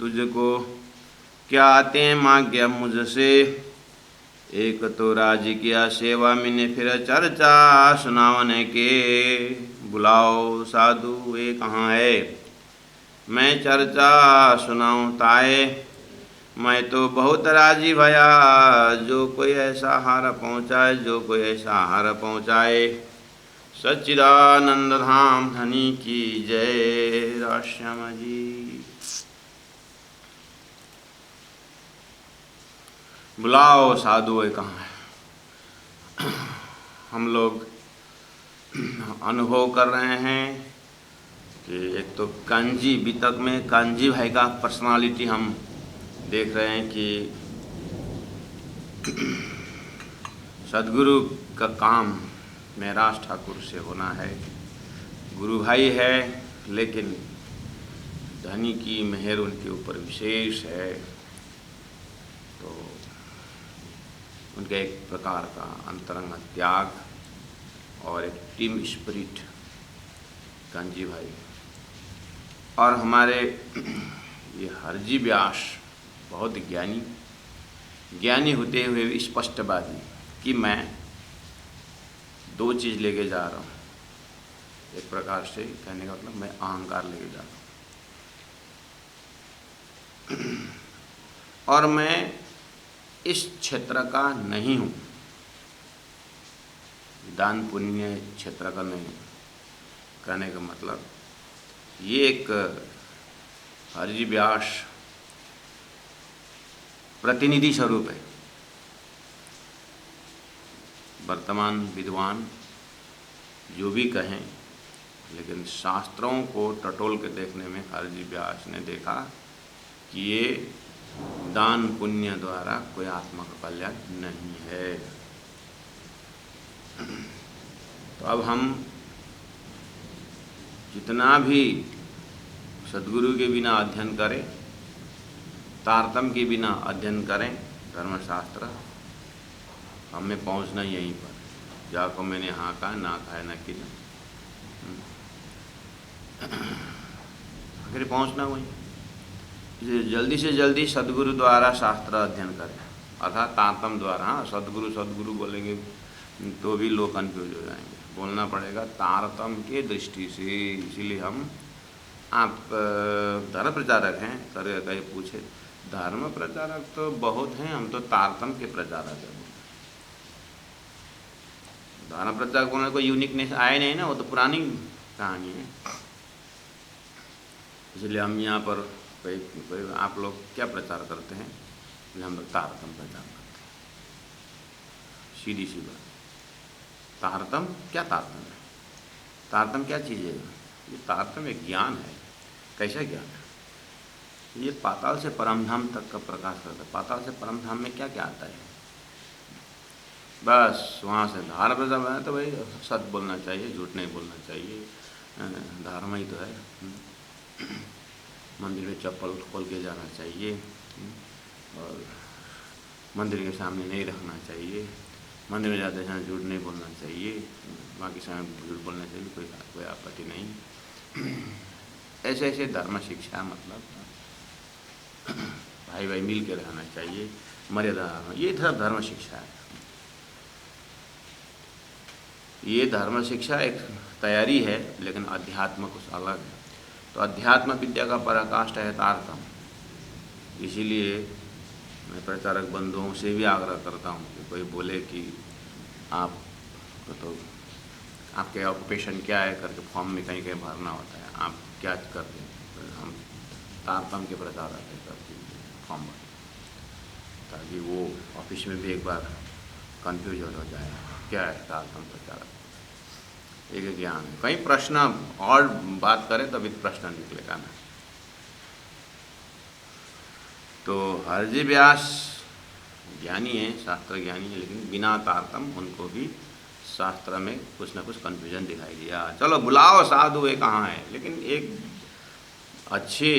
तुझको क्या आते मांग्या मुझसे। एक तो राज किया सेवा मैंने फिर चर्चा सुनावने के। बुलाओ साधु ये कहाँ है, मैं चर्चा सुनाऊं ताए। मैं तो बहुत राजी भया जो कोई ऐसा हार पहुँचाए, जो कोई ऐसा हार पहुँचाए। सच्चिदानंद धाम धनी की जय। राश्याम जी। बुलाओ साधु कहाँ है। हम लोग अनुभव कर रहे हैं कि एक तो कांजी बीतक में कांजी भाई का पर्सनालिटी हम देख रहे हैं कि सदगुरु का काम महराज ठाकुर से होना है। गुरु भाई है लेकिन धनी की मेहर उनके ऊपर विशेष है, तो उनके एक प्रकार का अंतरंग त्याग और एक टीम स्पिरिट कांजी भाई। और हमारे ये हरजी व्यास बहुत ज्ञानी होते हुए भी स्पष्टवादी कि मैं दो चीज़ लेके जा रहा हूँ। एक प्रकार से कहने का मतलब मैं अहंकार लेके जा रहा हूँ और मैं इस क्षेत्र का नहीं हूँ, दान पुण्य क्षेत्र का नहीं हूँ। कहने का मतलब ये एक हरजी व्यास प्रतिनिधि स्वरूप है। वर्तमान विद्वान जो भी कहें, लेकिन शास्त्रों को टटोल के देखने में हरजी व्यास ने देखा कि ये दान पुण्य द्वारा कोई आत्मा का कल्याण नहीं है। तो अब हम जितना भी सद्गुरु के बिना अध्ययन करें, तारतम्य के बिना अध्ययन करें धर्मशास्त्र, हमें पहुंचना यहीं पर। जाको मैंने हाँ कहा ना खाया ना कि आखिर पहुंचना वहीं। जल्दी से जल्दी सद्गुरु द्वारा शास्त्र अध्ययन करें, अर्थात तारतम्य द्वारा। हाँ, सद्गुरु बोलेंगे तो भी लोग कन्फ्यूज हो जाएंगे। बोलना पड़ेगा तारतम्य के दृष्टि से। इसीलिए हम आप धर्म प्रचारक हैं कर कहीं पूछे, धर्म प्रचारक तो बहुत हैं, हम तो तारतम्य के प्रचारक हैं। धर्म प्रचारक बोलने कोई यूनिकनेस आए नहीं ना, वो तो पुरानी कहानी है। इसलिए हम यहाँ पर कोई आप लोग क्या प्रचार करते हैं, इसलिए हम लोग तारतम्य प्रचार करते हैं। सीधी सी बात। तारतम्य क्या तारतम्य है, तारतम्य क्या चीज़ है? ये तारतम्य एक ज्ञान है। कैसा ज्ञान है? ये पाताल से परमधाम तक का प्रकाश करता है। पाताल से परमधाम में क्या क्या आता है? बस वहाँ से धार प्रचार है तो भाई सत्य बोलना चाहिए, झूठ नहीं बोलना चाहिए, धर्म ही तो है। मंदिर में चप्पल खोल के जाना चाहिए और मंदिर के सामने नहीं रखना चाहिए, मंदिर में जाते समय झूठ नहीं बोलना चाहिए, बाकी समय झूठ बोलना चाहिए, कोई आपत्ति नहीं। ऐसे ऐसे धर्म शिक्षा, मतलब भाई भाई मिल के रहना चाहिए, मर्यादा, ये धर्म शिक्षा है। ये धर्म शिक्षा एक तैयारी है, लेकिन अध्यात्म कुछ अलग है। तो अध्यात्म विद्या का पराकाष्ठा है तारतम्य। इसीलिए मैं प्रचारक बंधुओं से भी आग्रह करता हूँ कि कोई बोले कि आप तो आपके ऑक्यूपेशन क्या है करके फॉर्म में कहीं कहीं भरना होता है, आप क्या करते हैं? हम तारतम्य के प्रचारक करके फॉर्म भर, ताकि वो ऑफिस में भी एक बार कन्फ्यूज हो जाए क्या है तारतम्य प्रचारक। एक ज्ञान है, कहीं प्रश्न और बात करें तभी प्रश्न निकलेगा ना। तो हरजी व्यास ज्ञानी है, शास्त्र ज्ञानी है, लेकिन बिना तारतम्य उनको भी शास्त्र में कुछ ना कुछ कन्फ्यूजन दिखाई दिया। चलो बुलाओ साधु ये कहाँ है, लेकिन एक अच्छी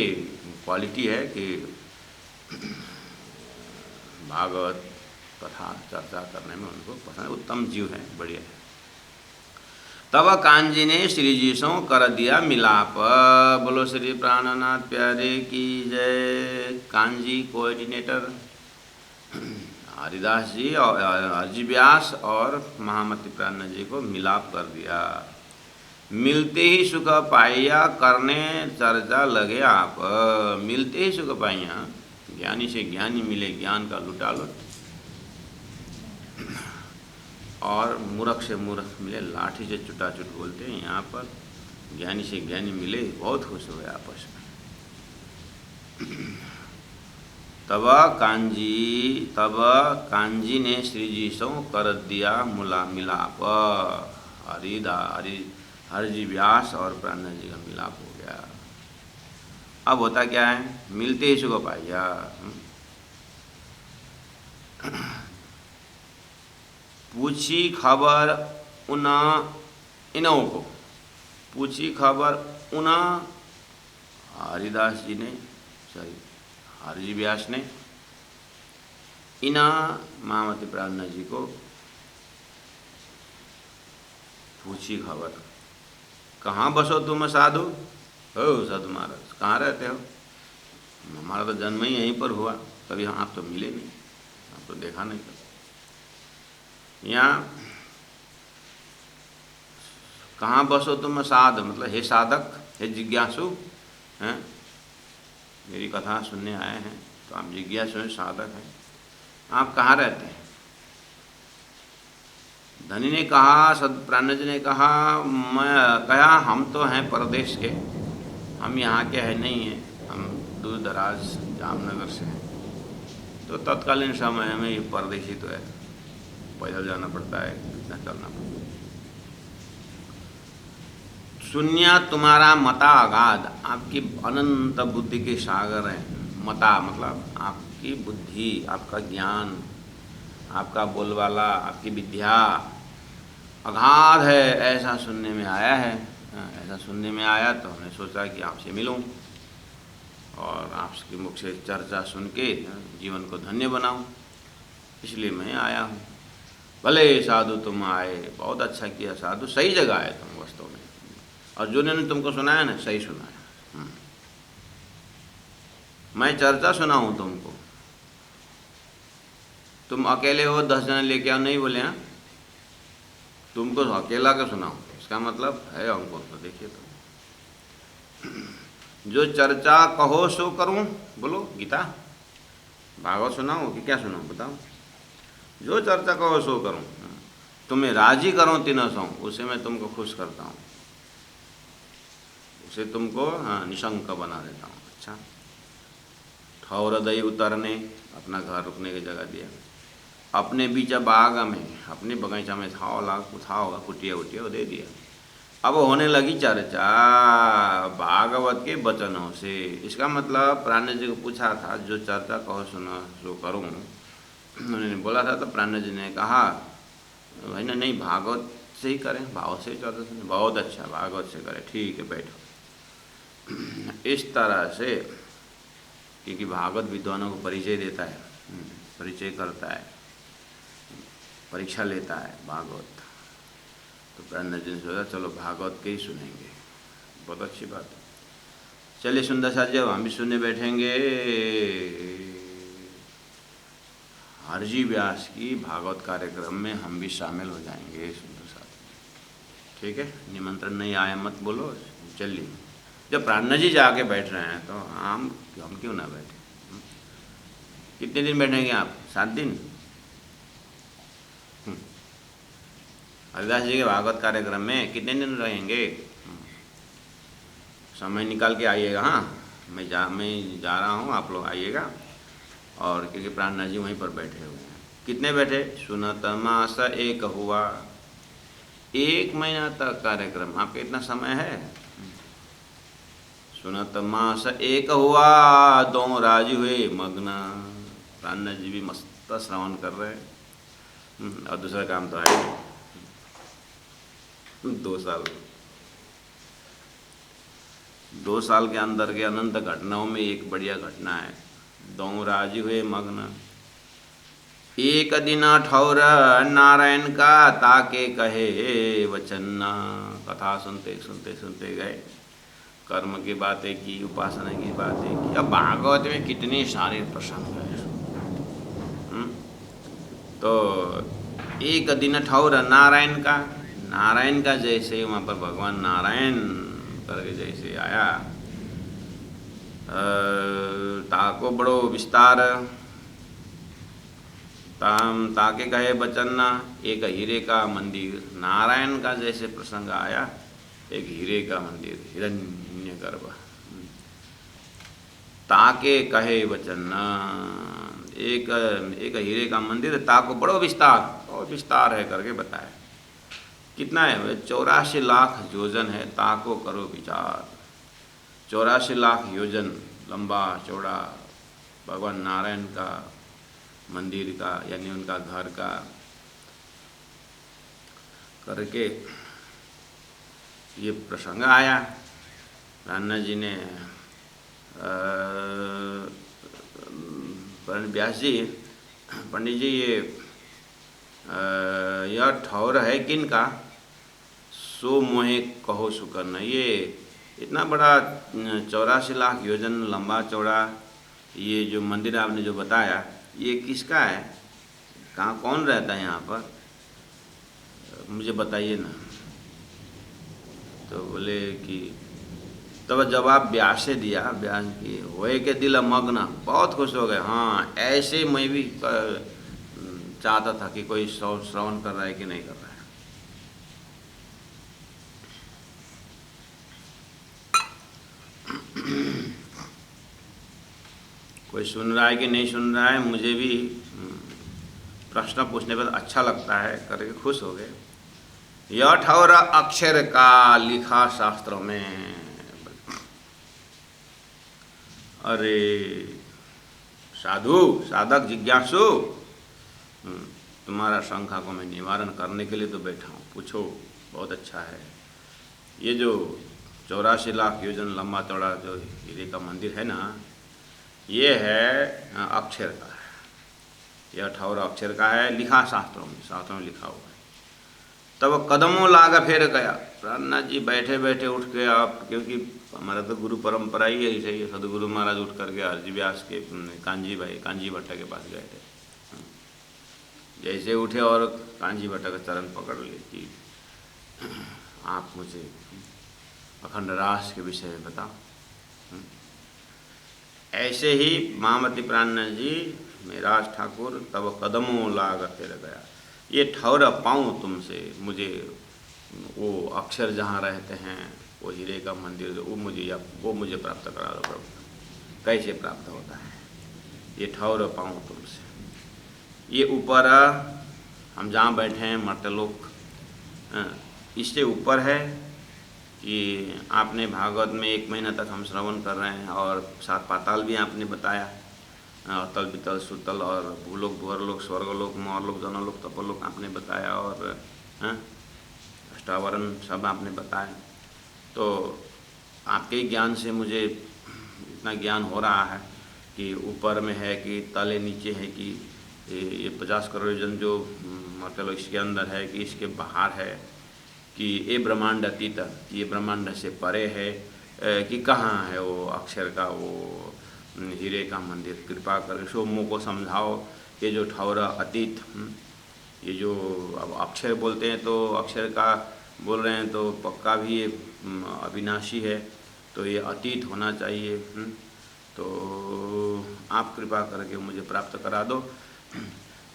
क्वालिटी है कि भागवत कथा चर्चा करने में उनको पसंद, उत्तम जीव है, बढ़िया है। तब कांजी ने श्री जी सो कर दिया मिलाप। बोलो श्री प्राणनाथ प्यारे की जय। कांजी कोऑर्डिनेटर हरिदास जी और हरजी व्यास और महामती प्राण जी को मिलाप कर दिया। मिलते ही सुख पाइया करने चर्चा लगे आप। मिलते ही सुख पाइया, ज्ञानी से ज्ञानी मिले, ज्ञान का लुटा लो, और मूर्ख से मूर्ख मिले, लाठी से चुटाचुट बोलते हैं यहाँ पर। ज्ञानी से ज्ञानी मिले, बहुत खुश हुए आपस में। तब कांजी ने श्री जी से कर दिया मिलाप। हरजी व्यास और प्राण जी का मिलाप हो गया। अब होता क्या है, मिलते ही सुख पाइया। पूछी खबर इनों को, पूछी खबर हरिदास जी ने, सॉरी हरजी व्यास ने महामती प्राण जी को पूछी खबर। कहाँ बसो तुम साधु? हो साधु महाराज, कहाँ रहते हो? हमारा तो जन्म ही यहीं पर हुआ, कभी आप तो मिले नहीं, आप तो देखा नहीं। यहाँ कहाँ बसो तुम साध, मतलब हे साधक, हे जिज्ञासु हैं, मेरी कथा सुनने आए हैं तो आप जिज्ञासु हैं, साधक हैं, आप कहाँ रहते हैं? धनी ने कहा, प्राणजी ने कहा, हम तो हैं परदेश के, हम यहाँ के हैं नहीं हैं, हम दूर दराज जामनगर से हैं। तो तत्कालीन समय में ये परदेशी तो है, पैदल जाना पड़ता है, कितना चलना पड़ता है। सुनिया तुम्हारा मता अगाध, आपकी अनंत बुद्धि के सागर हैं। मता मतलब आपकी बुद्धि, आपका ज्ञान, आपका बोलबाला, आपकी विद्या अगाध है, ऐसा सुनने में आया है। ऐसा सुनने में आया तो हमने सोचा कि आपसे मिलूं और आपके मुख से चर्चा सुन के जीवन को धन्य बनाऊं, इसलिए मैं आया हूं। भले साधु तुम आए, बहुत अच्छा किया साधु, सही जगह आए तुम वास्तव में, और जो ने तुमको सुनाया ना, सही सुनाया। मैं चर्चा सुनाऊं तुमको, तुम अकेले हो, 10 जने लेके आओ, नहीं बोले हाँ, तुमको अकेला का सुनाऊं, इसका मतलब है हमको तो देखिए तुम। जो चर्चा कहो सो करूं, बोलो गीता भागवत सुनाओ कि क्या सुनाऊं, बताओ। जो चर्चा कहो सो करूं, तुम्हें राजी करो तीनों सौ, उसे मैं तुमको खुश करता हूं, उसे तुमको निशंक बना देता हूं। अच्छा, ठौर दई उतरने, अपना घर रुकने की जगह दिया। अपने बीच बाग में, अपने बगीचा में था होगा कुटिया उटिया, दे दिया। अब होने लगी चर्चा भागवत के वचनों से। इसका मतलब प्राण जी को पूछा था, जो चर्चा कहो सुना सो करूं, उन्होंने बोला था, तो प्राण जी ने कहा भाई ना, नहीं भागवत से ही करें, भाव से ही चर्चा सुने। बहुत अच्छा, भागवत से करें, ठीक है बैठो। इस तरह से, क्योंकि भागवत विद्वानों को परिचय देता है, परिचय करता है, परीक्षा लेता है भागवत। तो प्राण जी ने सोचा चलो भागवत के ही सुनेंगे, बहुत अच्छी बात है। चलिए सुंदर साथ, जब हम भी सुनने बैठेंगे हरजी व्यास की भागवत कार्यक्रम में, हम भी शामिल हो जाएंगे सुंदर साथ। ठीक है, निमंत्रण नहीं आया मत बोलो। चलिए, जब प्राण जी जाके बैठ रहे हैं तो हम क्यों ना बैठे। कितने दिन बैठेंगे आप? 7 दिन। हरिदास जी के भागवत कार्यक्रम में कितने दिन रहेंगे? समय निकाल के आइएगा। हाँ, मैं जा रहा हूँ, आप लोग आइएगा। और क्योंकि प्राण जी वहीं पर बैठे हुए हैं। कितने बैठे? सुनत मास एक हुआ, 1 महीना तक कार्यक्रम। आपका इतना समय है? सुनत मास एक हुआ, 2 राजी हुए मग्न। प्राण जी भी मस्त श्रवण कर रहे हैं, और दूसरा काम तो है 2 साल के अंदर के अनंत घटनाओं में एक बढ़िया घटना है। 2 राजी हुए मग्न। एक दिन ठौर नारायण का ताके कहे वचन। कथा सुनते सुनते सुनते गए, कर्म की बातें की, उपासना की बातें की। अब भागवत में कितने सारे प्रसंग हैं। तो एक दिन ठौर नारायण का जैसे वहाँ पर भगवान नारायण करके जैसे आया, ताको बड़ो विस्तार, ताके कहे बचन एक हीरे का मंदिर। नारायण का जैसे प्रसंग आया, एक हीरे का मंदिर, हिरण्यगर्भ। ताके कहे वचन, एक हीरे का मंदिर, ताको बड़ो विस्तार, और विस्तार है करके बताया। कितना है? 84 लाख योजन है। ताको करो विचार, 84 लाख योजन लंबा चौड़ा भगवान नारायण का मंदिर का, यानी उनका घर का करके ये प्रसंग आया। रान्ना जी ने व्यास जी, पंडित जी, यह ठौर है किन का? सो मोहे कहो सुकर्ण। ये इतना बड़ा 84 लाख योजन लंबा चौड़ा ये जो मंदिर आपने जो बताया, ये किसका है? कहाँ, कौन रहता है यहाँ पर? मुझे बताइए ना। तो बोले कि तब जवाब व्यास से दिया। व्यास की होए के दिल मग्न, बहुत खुश हो गए। हाँ, ऐसे मैं भी चाहता था कि कोई श्रवण कर रहा है कि नहीं कर रहा है। कोई सुन रहा है कि नहीं सुन रहा है, मुझे भी प्रश्न पूछने पर अच्छा लगता है करके खुश हो गए। यह ठौर अक्षर का लिखा शास्त्रों में। अरे साधु, साधक, जिज्ञासु, तुम्हारा शंका को मैं निवारण करने के लिए तो बैठा हूँ, पूछो। बहुत अच्छा है। ये जो 84 लाख योजन लंबा चौड़ा जो हीरे का मंदिर है ना, ये है अक्षर का है। यह ठौर अक्षर का है, लिखा शास्त्रों में लिखा हुआ है। तब कदमों लाग फिर गया। प्राणनाथ जी बैठे बैठे उठ के, आप, क्योंकि हमारा तो गुरु परंपरा ही है, सही है। सदगुरु महाराज उठ करके हरजी व्यास के कांजी भट्टा के पास गए थे। जैसे उठे और कांजी भट्टा का चरण पकड़ लिए कि आप मुझे अखंड रास के विषय में बताओ। ऐसे ही महामती प्राणनाथ जी, मेराज ठाकुर, तब कदमों लाग फिर गया। ये ठौर पाऊँ तुमसे, मुझे वो अक्षर जहाँ रहते हैं, वो हीरे का मंदिर, वो मुझे प्राप्त करा दो प्रभु। कैसे प्राप्त होता है? ये ठौर पाऊँ तुमसे। ये ऊपर हम जहाँ बैठे हैं मर्त्यलोक, इससे ऊपर है कि आपने भागवत में 1 महीना तक हम श्रवण कर रहे हैं, और 7 पाताल भी आपने बताया, तल वितल सुतल, और भूलोक, भुवरलोक, स्वर्गलोक, मौरलोक, जनलोक, तपोलोक आपने बताया, और अष्टावरण सब आपने बताया। तो आपके ज्ञान से मुझे इतना ज्ञान हो रहा है कि ऊपर में है कि तले नीचे है, कि ये 50 करोड़ जन जो मतलब इसके अंदर है, कि इसके बाहर है, कि ये ब्रह्मांड अतीत, ये ब्रह्मांड से परे है, कि कहाँ है वो अक्षर का वो हीरे का मंदिर। कृपा करके सो मुँह को समझाओ। ये जो ठौर अतीत, ये जो अब अक्षर बोलते हैं, तो अक्षर का बोल रहे हैं तो पक्का भी ये अविनाशी है, तो ये अतीत होना चाहिए। तो आप कृपा करके मुझे प्राप्त करा दो।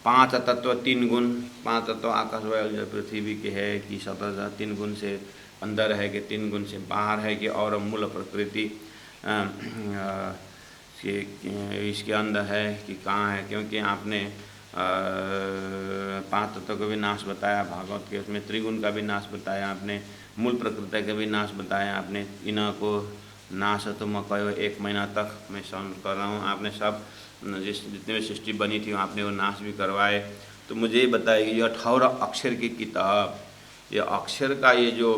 5 तत्व 3 गुण, 5 तत्व आकाश वायु पृथ्वी के है, कि सतह 3 गुण से अंदर है, कि 3 गुण से बाहर है, कि और मूल प्रकृति इसके अंदर है, कि कहाँ है। क्योंकि आपने 5 तत्व का भी नाश बताया भागवत के, उसमें त्रिगुण का भी नाश बताया आपने, मूल प्रकृति का भी नाश बताया आपने। इन्हों को नाश तो मैं कहो 1 महीना तक मैं श्रवण कर रहा हूँ। आपने सब जितने भी सृष्टि बनी थी आपने वो नाश भी करवाए। तो मुझे ये बताइए, ये ठौर अक्षर की किताब, ये अक्षर का ये जो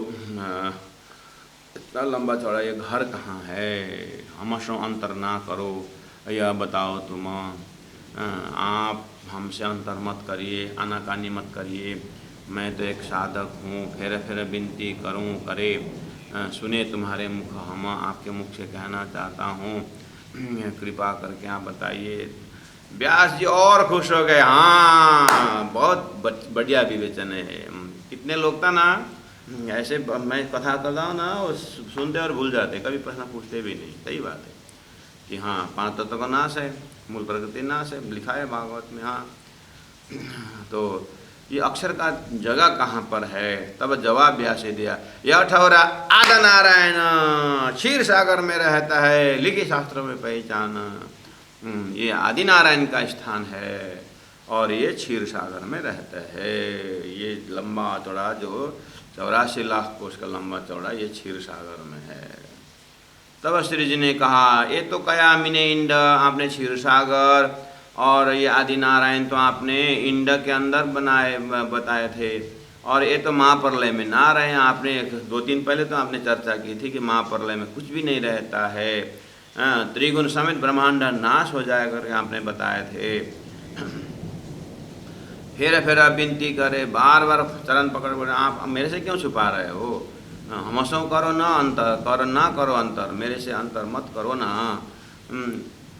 इतना लंबा चौड़ा ये घर कहाँ है? हमसो अंतर ना करो, यह बताओ तुम। आप हमसे अंतर मत करिए, आनाकानी मत करिए। मैं तो एक साधक हूँ, फिर विनती करूँ करे, सुने तुम्हारे मुख, हम आपके मुख से कहना चाहता हूँ, कृपा करके आप बताइए। व्यास जी और खुश हो गए, हाँ बहुत बढ़िया विवेचन है। कितने लोग था ना ऐसे, मैं कथा करता हूँ ना, वो सुनते और भूल जाते, कभी प्रश्न पूछते भी नहीं। सही बात है कि हाँ, 5 तत्व का नाश है, मूल प्रकृति नाश है, लिखा है भागवत में। हाँ, तो ये अक्षर का जगह कहाँ पर है? तब जवाब व्यास ने दिया, यह ठौरा आदि नारायण क्षीर सागर में रहता है, लिखे शास्त्रों में पहचान। ये आदि नारायण का स्थान है और ये क्षीर सागर में रहता है। ये लंबा चौड़ा जो 84 लाख कोष का लंबा चौड़ा ये क्षीर सागर में है। तब श्री जी ने कहा, ये तो कया मिने इंड, आपने क्षीर सागर और ये आदि नारायण तो आपने इंड के अंदर बताए थे, और ये तो महाप्रलय में ना रहे। आपने 2 दिन पहले तो आपने चर्चा की थी कि महाप्रलय में कुछ भी नहीं रहता है, त्रिगुण समेत ब्रह्मांड नाश हो जाएगा करके आपने बताए थे। फेरा विनती करे, बार बार चरण पकड़ पकड़, आप मेरे से क्यों छुपा रहे हो? हमसों करो ना अंतर, करो ना करो अंतर, मेरे से अंतर मत करो ना।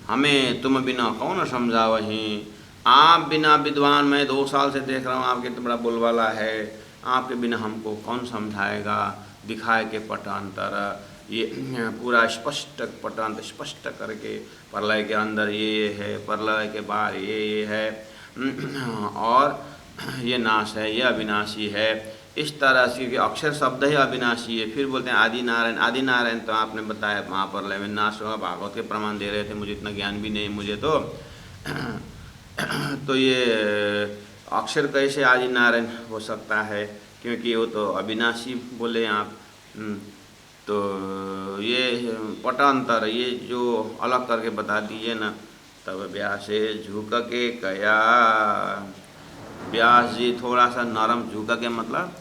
हमें तुम बिना कौन समझावही, आप बिना विद्वान, मैं 2 साल से देख रहा हूँ आपके तो बड़ा बोलवाला है, आपके बिना हमको कौन समझाएगा? दिखाए के पटांतर, ये पूरा स्पष्ट पटांतर स्पष्ट करके, प्रलय के अंदर ये है, प्रलय के बाहर ये है, और ये नाश है, ये अविनाशी है। इस तरह से, क्योंकि अक्षर शब्द ही अविनाशी है। फिर बोलते हैं आदि नारायण, आदि नारायण तो आपने बताया महाप्रलय में नाश हुआ, भागवत के प्रमाण दे रहे थे, मुझे इतना ज्ञान भी नहीं मुझे तो ये अक्षर कैसे आदि नारायण हो सकता है, क्योंकि वो तो अविनाशी बोले आप। तो ये पटांतर, ये जो अलग करके बता दिए ना। तब व्यास झुक के कया, व्यास जी थोड़ा सा नरम, झुक के मतलब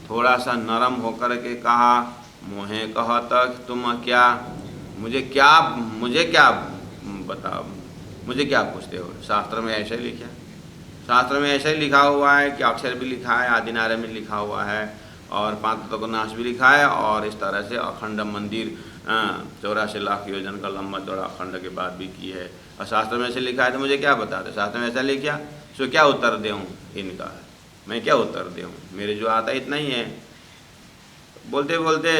थोड़ा सा नरम होकर के कहा, मोहे कहा तक तुम क्या, मुझे क्या बताओ, मुझे क्या पूछते हो? शास्त्र में ऐसे लिखा, शास्त्र में ऐसे ही लिखा हुआ है कि अक्षर भी लिखा है, आदि नारायण में लिखा हुआ है, और 5 तत्वों का नाश भी लिखा है, और इस तरह से अखंड मंदिर 84 लाख योजन का लंबा चौड़ा अखंड के बाद भी की है। और शास्त्र में ऐसे लिखा है तो मुझे क्या बता दे? शास्त्र में ऐसा लिखा सो क्या उत्तर दूँ इनका? मैं क्या उत्तर दूँ? मेरे जो आता इतना ही है। बोलते बोलते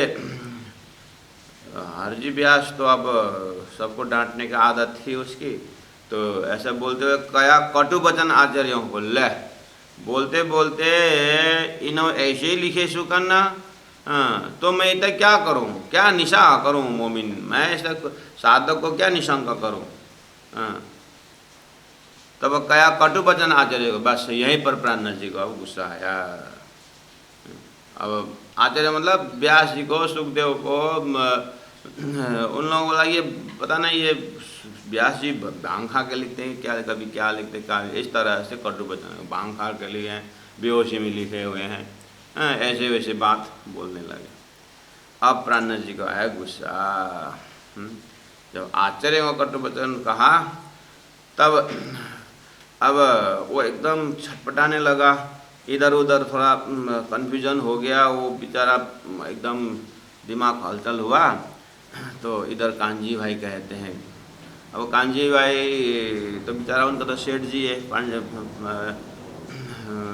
हरजी व्यास तो अब सबको डांटने की आदत थी उसकी, तो ऐसा बोलते हुए कया कटु वचन आचार्यों को ले, बोलते बोलते इन्हों ऐसे ही लिखे सुकन्ना, तो मैं इतना क्या करूं, क्या निशा करूं मोमिन, मैं ऐसा साधक को क्या निशंका करूं? तब कया कटु वचन आचार्य को, बस यहीं पर प्राणनाथ जी को अब गुस्सा आया। अब आचार्य मतलब व्यास जी को, सुखदेव को, उन लोगों को ये पता नहीं, ये व्यास जी भांग खा के लिखते हैं क्या, कभी क्या लिखते क्या, इस तरह से कटु वचन भांग खा के लिए हैं, बेहोशी में लिखे हुए हैं, ऐसे वैसे बात बोलने लगे। अब प्राणनाथ जी को आया गुस्सा। जब आचार्य को कटु वचन कहा, तब अब वो एकदम छटपटाने लगा, इधर उधर थोड़ा कन्फ्यूजन हो गया, वो बेचारा एकदम दिमाग हलचल हुआ। तो इधर कांजी भाई कहते हैं, अब कांजी भाई तो बेचारा उनका तो सेठ जी है,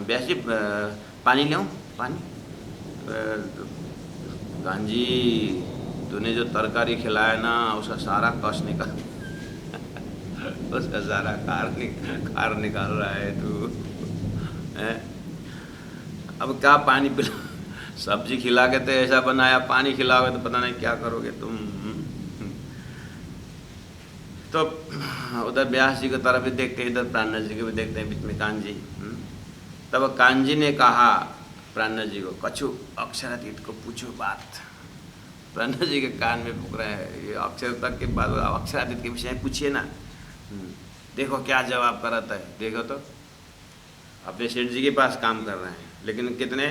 व्यास जी पानी ले पानी, कांजी तूने जो तरकारी खिलाया ना उसका सारा कष्ट निकाल उसका सारा कार निकाल रहा है तू। अब क्या पानी पिला, सब्जी खिला के तो ऐसा बनाया, पानी खिलाओगे तो पता नहीं क्या करोगे तुम। तो उधर व्यास जी की तरफ भी देखते हैं, इधर प्राणनाथ जी को भी देखते हैं, बीच में कांजी। तब कांजी ने कहा प्राणनाथ जी को, कछु अक्षरातीत को पूछो बात। प्राणनाथ जी के कान में फूक रहे हैं, ये अक्षर तक के बाद अक्षरातीत के विषय पूछिए ना, देखो क्या जवाब करता है। देखो तो अपने सेठ जी के पास काम कर रहे हैं, लेकिन कितने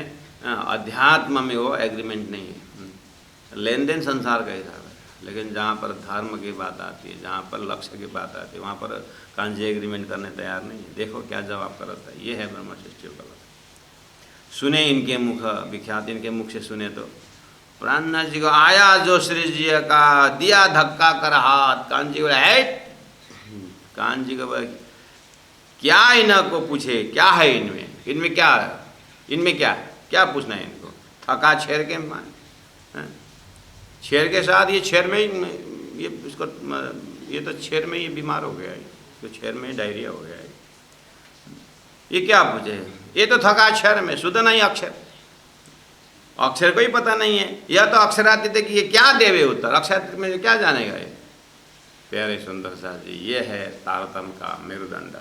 अध्यात्म में वो एग्रीमेंट नहीं है, लेन देन संसार का हिसाब है, लेकिन जहाँ पर धर्म की बात आती है, जहाँ पर लक्ष्य की बात आती है, वहाँ पर कांजी एग्रीमेंट करने तैयार नहीं है। देखो क्या जवाब करता है। ये है ब्रह्मशिष्य का। सुने इनके मुख विख्यात, इनके मुख से सुने तो प्राणनाथ जी को आया जो श्री जी का, दिया धक्का कर हाथ। कान जी बोले है, कान जी को बोले क्या इनको पूछे, क्या है इनमें, इनमें क्या है, इनमें क्या है, क्या पूछना है इनको। थका छेर के मान, छेर के साथ ये छेर में ही ये इसको, ये तो छेर में ही बीमार हो गया है, तो छेर में डायरिया हो गया है। ये क्या पूछे, ये तो थका छेर में, शुद्ध नहीं अक्षर, अक्षर को ही पता नहीं है। यह तो अक्षरातीत है कि ये क्या देवे उत्तर, अक्षरातीत में क्या जानेगा ये। प्यारे सुंदर सा जी, ये है तारतम का मेरुदंड,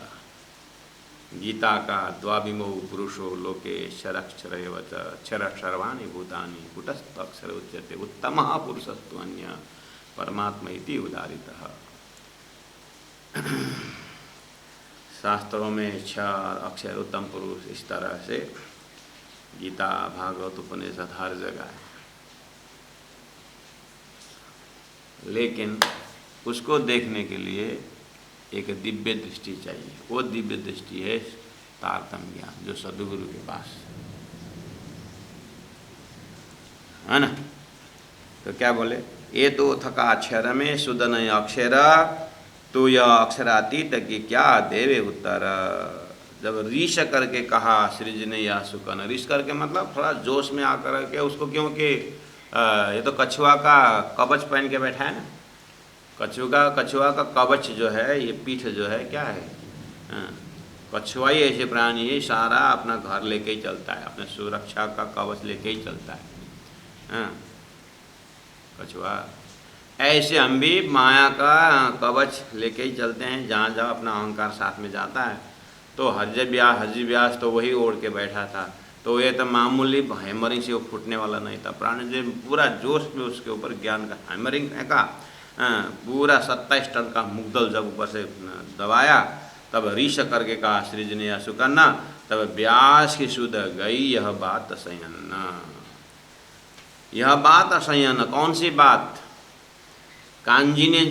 गीता का द्वाभिमो पुरुषो लोके क्षरक्षर क्षर सर्वाणि भूतानि कुटस्थ अक्षर उच्यते उत्तमः पुरुषस्तु अन्य परमात्मा इति उदारितः। शास्त्रों में क्षर अक्षर उत्तम पुरुष, इस तरह से गीता भागवत उपनिषद हर जगह है। लेकिन उसको देखने के लिए एक दिव्य दृष्टि चाहिए। वो दिव्य दृष्टि है तारतम्य ज्ञान, जो सद्गुरु के पास है ना। तो क्या बोले, ये तो थका अक्षर में शुद्ध नहीं अक्षर, तो यह अक्षरातीत की क्या देवे उत्तर। जब रीश करके कहा श्री जी ने यह सुकन, रीश करके मतलब थोड़ा जोश में आकर के उसको, क्योंकि ये तो कछुआ का कवच पहन के बैठा है ना। कछुआ का कवच जो है, ये पीठ जो है क्या है, कछुआ ही ऐसे प्राणी है, सारा अपना घर लेके ही चलता है, अपने सुरक्षा का कवच लेके ही चलता है कछुआ। ऐसे हम भी माया का कवच लेके ही चलते हैं, जहाँ जहाँ अपना अहंकार साथ में जाता है। तो हरजी व्यास तो वही ओढ़ के बैठा था, तो ये तो मामूली हैमरिंग से वो फूटने वाला नहीं था। प्राणी जी पूरा जोश में उसके ऊपर ज्ञान का हैमरिंग फेंका, पूरा 27 टन का मुग्दल जब ऊपर से दबाया, तब रीश करके कहा श्री जी ने यह सुकन्ना, तब व्यास की सुध गई यह बात असयन। यह बात असयन, कौन सी बात। कांजी ने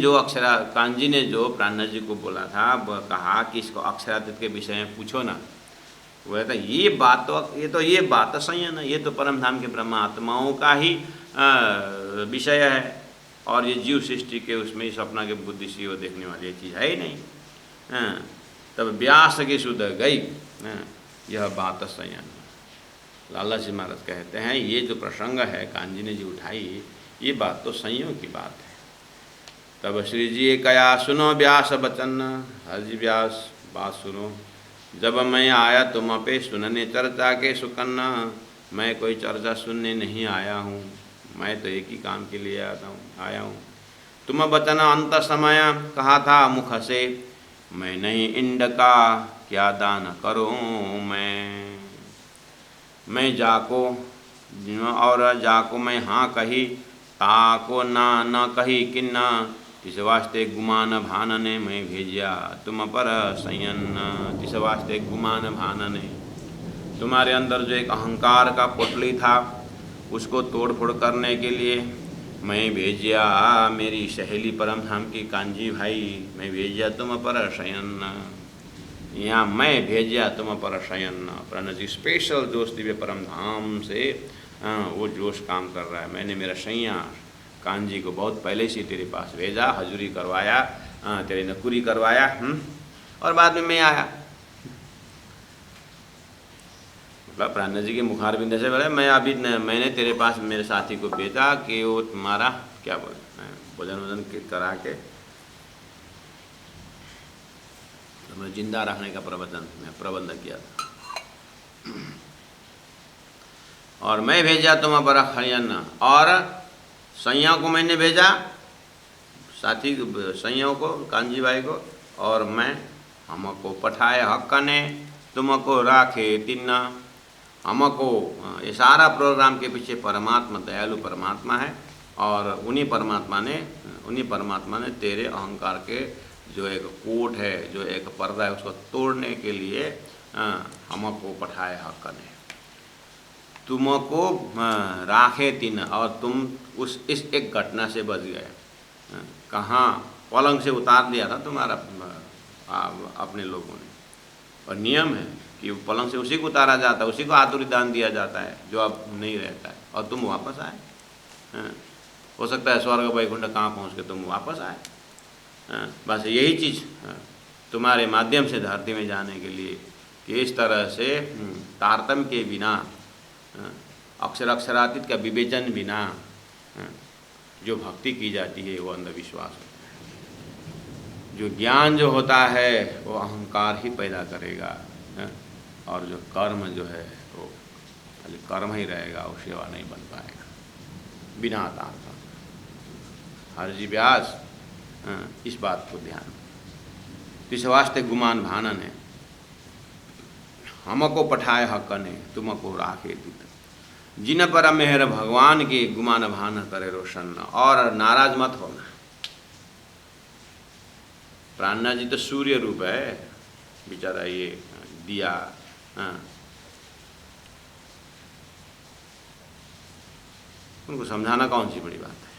जो प्राणनाथ जी को बोला था, कहा कि इसको अक्षरातीत के विषय में पूछो ना। वो कहता ये बात असयन है, ये तो परम धाम के ब्रह्मात्माओं का ही विषय है, और ये जीव सृष्टि के उसमें इस अपना के बुद्धि से वो देखने वाली चीज़ है ही नहीं। तब व्यास की सुध गई यह बात संयम। लाला जी महाराज कहते हैं ये जो प्रसंग है कांजी ने जी उठाई, ये बात तो संयम की बात है। तब श्री जी कया सुनो व्यास बचन, हरजी व्यास बात सुनो। जब मैं आया तुम पे सुनने चर्चा के सुकन्ना, मैं कोई चर्चा सुनने नहीं आया हूँ, मैं तो एक ही काम के लिए आया हूँ। तुम बचन अंत समय कहा था मुख से, मैं नहीं इंड का क्या दान करूँ मैं जाको, और जाको मैं हाँ कही, ताको ना न कही किन्ना, तिस वास्ते गुमान भान ने मैं भेजिया तुम पर संयन। तिस वास्ते गुमान भान ने, तुम्हारे अंदर जो एक अहंकार का पोटली था उसको तोड़ फोड़ करने के लिए मैं भेजिया मेरी सहेली परम धाम की कांजी भाई, मैं भेजिया तुम पर शयन। यहाँ मैं भेजिया तुम पर शयन, प्राणनाथ जी स्पेशल जोश दिव्य परम धाम से वो जोश काम कर रहा है। मैंने मेरा सैया कांजी को बहुत पहले से तेरे पास भेजा, हजूरी करवाया, तेरी नकुरी करवाया, और बाद में मैं आया। मतलब प्राणनाथ जी के मुखारबिंद से बोले मैंने तेरे पास मेरे साथी को भेजा कि वो तुम्हारा क्या बोले भोजन करा के तुम्हें जिंदा रखने का प्रबंध किया था, और मैं भेजा तुम पर खयन, और सैया को मैंने भेजा, साथी सैया को कांजी भाई को, और मैं हमको पठाए हक ने तुमको राखे तिन्ना। हमको ये सारा प्रोग्राम के पीछे परमात्मा दयालु परमात्मा है, और उन्हीं परमात्मा ने तेरे अहंकार के जो एक कोट है, जो एक पर्दा है, उसको तोड़ने के लिए हमको पठाए हक ने तुमको राखे तीन, और तुम इस एक घटना से बच गए। कहाँ पलंग से उतार दिया था तुम्हारा अपने लोगों ने, और नियम है कि पलंग से उसी को उतारा जाता है, उसी को आतुरी दान दिया जाता है जो अब नहीं रहता है, और तुम वापस आए। हाँ, हो सकता है स्वर्ग वैकुंठ कहाँ पहुँच के तुम वापस आए। हाँ, बस यही चीज़ तुम्हारे माध्यम से धरती में जाने के लिए कि इस तरह से तारतम्य के बिना, अक्षर अक्षरातीत का विवेचन बिना जो भक्ति की जाती है वो अंधविश्वास होता है। जो ज्ञान जो होता है वो अहंकार ही पैदा करेगा, और जो कर्म जो है वो खाली कर्म ही रहेगा, वो सेवा नहीं बन पाएगा बिना तारतम्य। हरजी व्यास इस बात को ध्यान, इस वास्ते गुमान भानन है, हमको पठाए हकने तुमको राखे दूत, जिन पर मेहर भगवान के गुमान भान करे रोशन। और नाराज मत होना। प्राणनाथ जी तो सूर्य रूप है बेचारा, ये दिया, उनको समझाना कौन सी बड़ी बात है।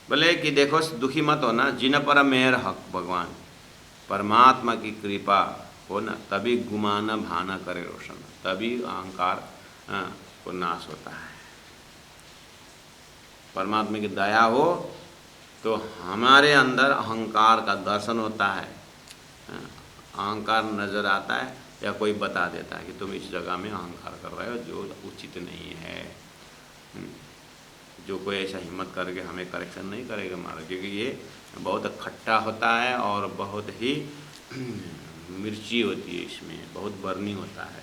बोले कि देखो दुखी मत होना, जिन पर मेहर हक भगवान, परमात्मा की कृपा हो ना, तभी गुमाना भाना करे रोशन, तभी अहंकार को नाश होता है। परमात्मा की दया हो तो हमारे अंदर अहंकार का दर्शन होता है, अहंकार नज़र आता है, या कोई बता देता है कि तुम इस जगह में अहंकार कर रहे हो जो उचित नहीं है। जो कोई ऐसा हिम्मत करके हमें करेक्शन नहीं करेगा महाराज, क्योंकि ये बहुत खट्टा होता है और बहुत ही मिर्ची होती है, इसमें बहुत बर्निंग होता है,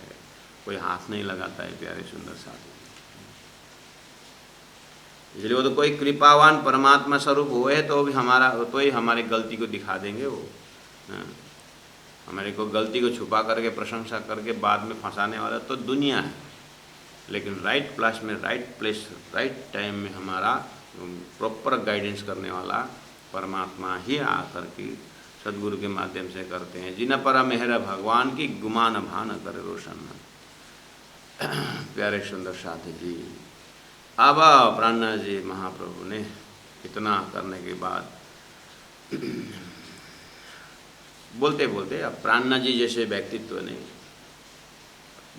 कोई हाथ नहीं लगाता है प्यारे सुंदर साधु। इसलिए वो तो कोई कृपावान परमात्मा स्वरूप हुए तो भी हमारा, तो ही हमारी गलती को दिखा देंगे वो। हमारे को गलती को छुपा करके प्रशंसा करके बाद में फंसाने वाला तो दुनिया है, लेकिन राइट प्लेस में, राइट प्लेस राइट टाइम में हमारा प्रॉपर गाइडेंस करने वाला परमात्मा ही आकर के सदगुरु के माध्यम से करते हैं। जिन पर मेहर भगवान की गुमान भान करे रोशन। प्यारे सुंदर साथी जी, अब प्राणनाथ जी महाप्रभु ने इतना करने के बाद बोलते बोलते, अब प्राणनाथ जी जैसे व्यक्तित्व ने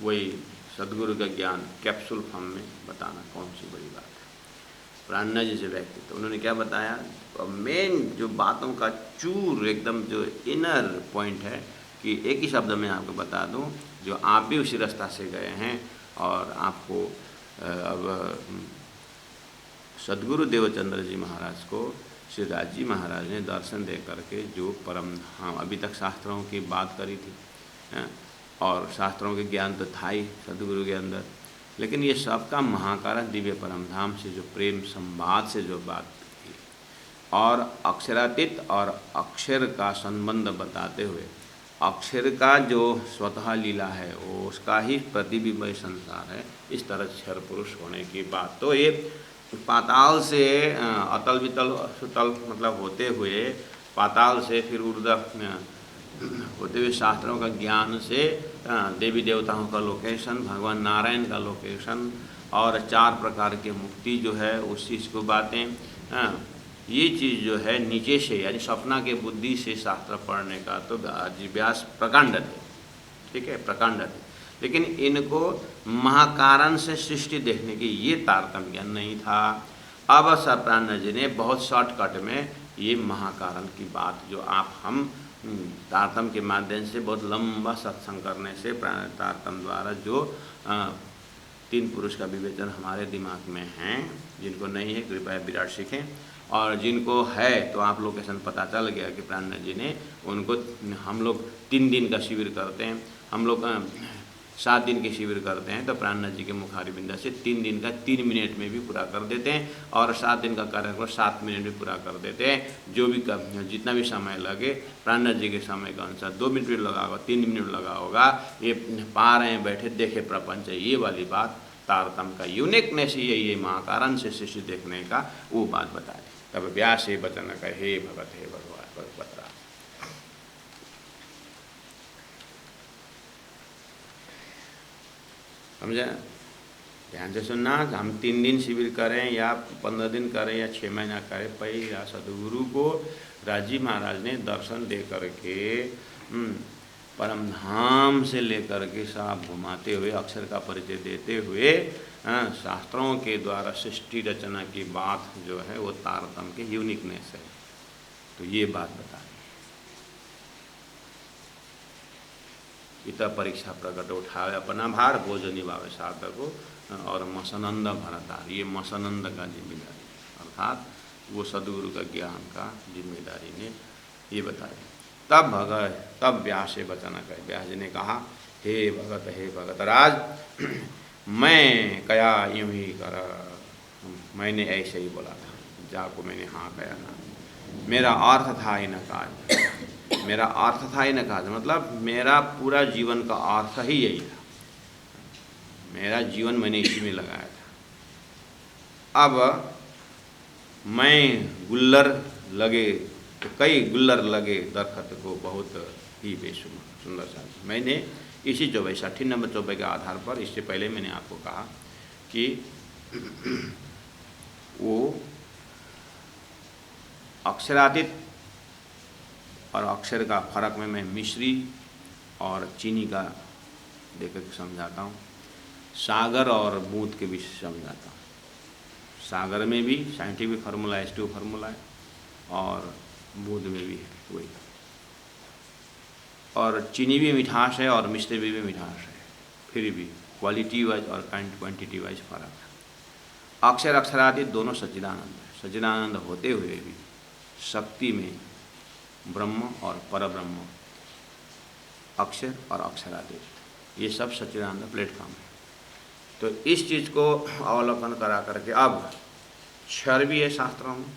वही सदगुरु का ज्ञान कैप्सूल फॉर्म में बताना कौन सी बड़ी बात है। प्राणनाथ जी से व्यक्तित्व उन्होंने क्या बताया, मेन जो बातों का चूर एकदम जो इनर पॉइंट है, कि एक ही शब्द में आपको बता दूं, जो आप भी उसी रास्ता से गए हैं और आपको अब सदगुरु देवचंद्र जी महाराज को श्री राज जी महाराज ने दर्शन दे करके जो परम, हाँ अभी तक शास्त्रों की बात करी थी, और शास्त्रों के ज्ञान तो था ही सदगुरु के अंदर, लेकिन ये सबका महाकारण दिव्य परम धाम से जो प्रेम संवाद से जो बात थी, और अक्षरातीत और अक्षर का संबंध बताते हुए, अक्षर का जो स्वतः लीला है वो उसका ही प्रतिबिंब संसार है, इस तरह क्षर पुरुष होने की बात। तो ये पाताल से अतल वितल सुतल मतलब होते हुए, पाताल से फिर ऊर्ध्व होते हुए शास्त्रों का ज्ञान से देवी देवताओं का लोकेशन, भगवान नारायण का लोकेशन, और 4 प्रकार के मुक्ति जो है उस चीज़ को बातें, ये चीज़ जो है नीचे से, यानी सपना के बुद्धि से शास्त्र पढ़ने का तो व्यास प्रकांड थे, ठीक है, प्रकांड थे, लेकिन इनको महाकारण से सृष्टि देखने की ये तारतम्य ज्ञान नहीं था। अब प्राणनाथ जी ने बहुत शॉर्टकट में ये महाकारण की बात जो हम तारतम्य के माध्यम से बहुत लंबा सत्संग करने से तारतम्य द्वारा जो 3 पुरुष का विवेचन हमारे दिमाग में हैं, जिनको नहीं है कृपया विराट सीखें, और जिनको है तो आप लोकेशन पता चल गया कि प्राणनाथ जी ने उनको, हम लोग 3 दिन का शिविर करते हैं, हम लोग 7 दिन के शिविर करते हैं, तो प्राणनाथ जी के मुखारी बिंदा से 3 दिन का 3 मिनट में भी पूरा कर देते हैं, और 7 दिन का कार्यक्रम 7 मिनट में पूरा कर देते हैं। जो भी जितना भी समय लगे प्राणनाथ जी के समय के अनुसार 2 मिनट भी लगा होगा, 3 मिनट लगा होगा, ये पा रहे हैं बैठे देखे प्रपंच, ये वाली बात तारतम्य का यूनिकनेस ये महाकारण से सृष्टि देखने का वो बात बताए। तब व्यास हे बचन का हे भगत हे भगवान भगवतरा। समझे, ध्यान से सुनना। हम 3 दिन शिविर करें या 15 दिन करें या 6 महीना करें, पहला सदगुरु को राजी महाराज ने दर्शन दे करके परम धाम से लेकर के साफ घुमाते हुए अक्षर का परिचय देते हुए शास्त्रों के द्वारा सृष्टि रचना की बात जो है वो तारतम्य के यूनिकनेस है। तो ये बात बता इत परीक्षा प्रकट उठावे अपना भार, बोझ निभावे साधक को, और मसनंद भरतार, ये मसनंद का जिम्मेदारी, अर्थात वो सदगुरु का ज्ञान का जिम्मेदारी ने ये बताया। तब व्यास से वचन कहे, व्यास जी ने कहा, हे भगत राज, मैं कया यूं ही कर, मैंने ऐसे ही बोला था, जाको मैंने हाँ कहा था, मेरा अर्थ था ही न काज, मेरा अर्थ था ही न काज, मतलब मेरा पूरा जीवन का अर्थ ही यही था, मेरा जीवन मैंने इसी में लगाया था। अब मैं गुल्लर लगे तो कई गुल्लर लगे दरखत को बहुत ही बेशुमार, सुंदर सा, मैंने इसी 60 नंबर चौबे के आधार पर, इससे पहले मैंने आपको कहा कि वो अक्षरातीत और अक्षर का फर्क में मैं मिश्री और चीनी का देकर के समझाता हूँ, सागर और बूंद के भी समझाता हूँ। सागर में भी साइंटिफिक फार्मूला H2 फार्मूला है और बूंद में भी है वही, और चीनी भी मिठास है और मिश्री भी मिठास है, फिर भी क्वालिटी वाइज और क्वांटिटी वाइज फर्क है। अक्षर अक्षरादि दोनों सच्चिदानंद है, सच्चिदानंद होते हुए भी शक्ति में ब्रह्म और परब्रह्म, अक्षर और अक्षरादि, ये सब सच्चिदानंद प्लेटफॉर्म है। तो इस चीज़ को अवलोकन करा करके अब क्षर भी है शास्त्रों में,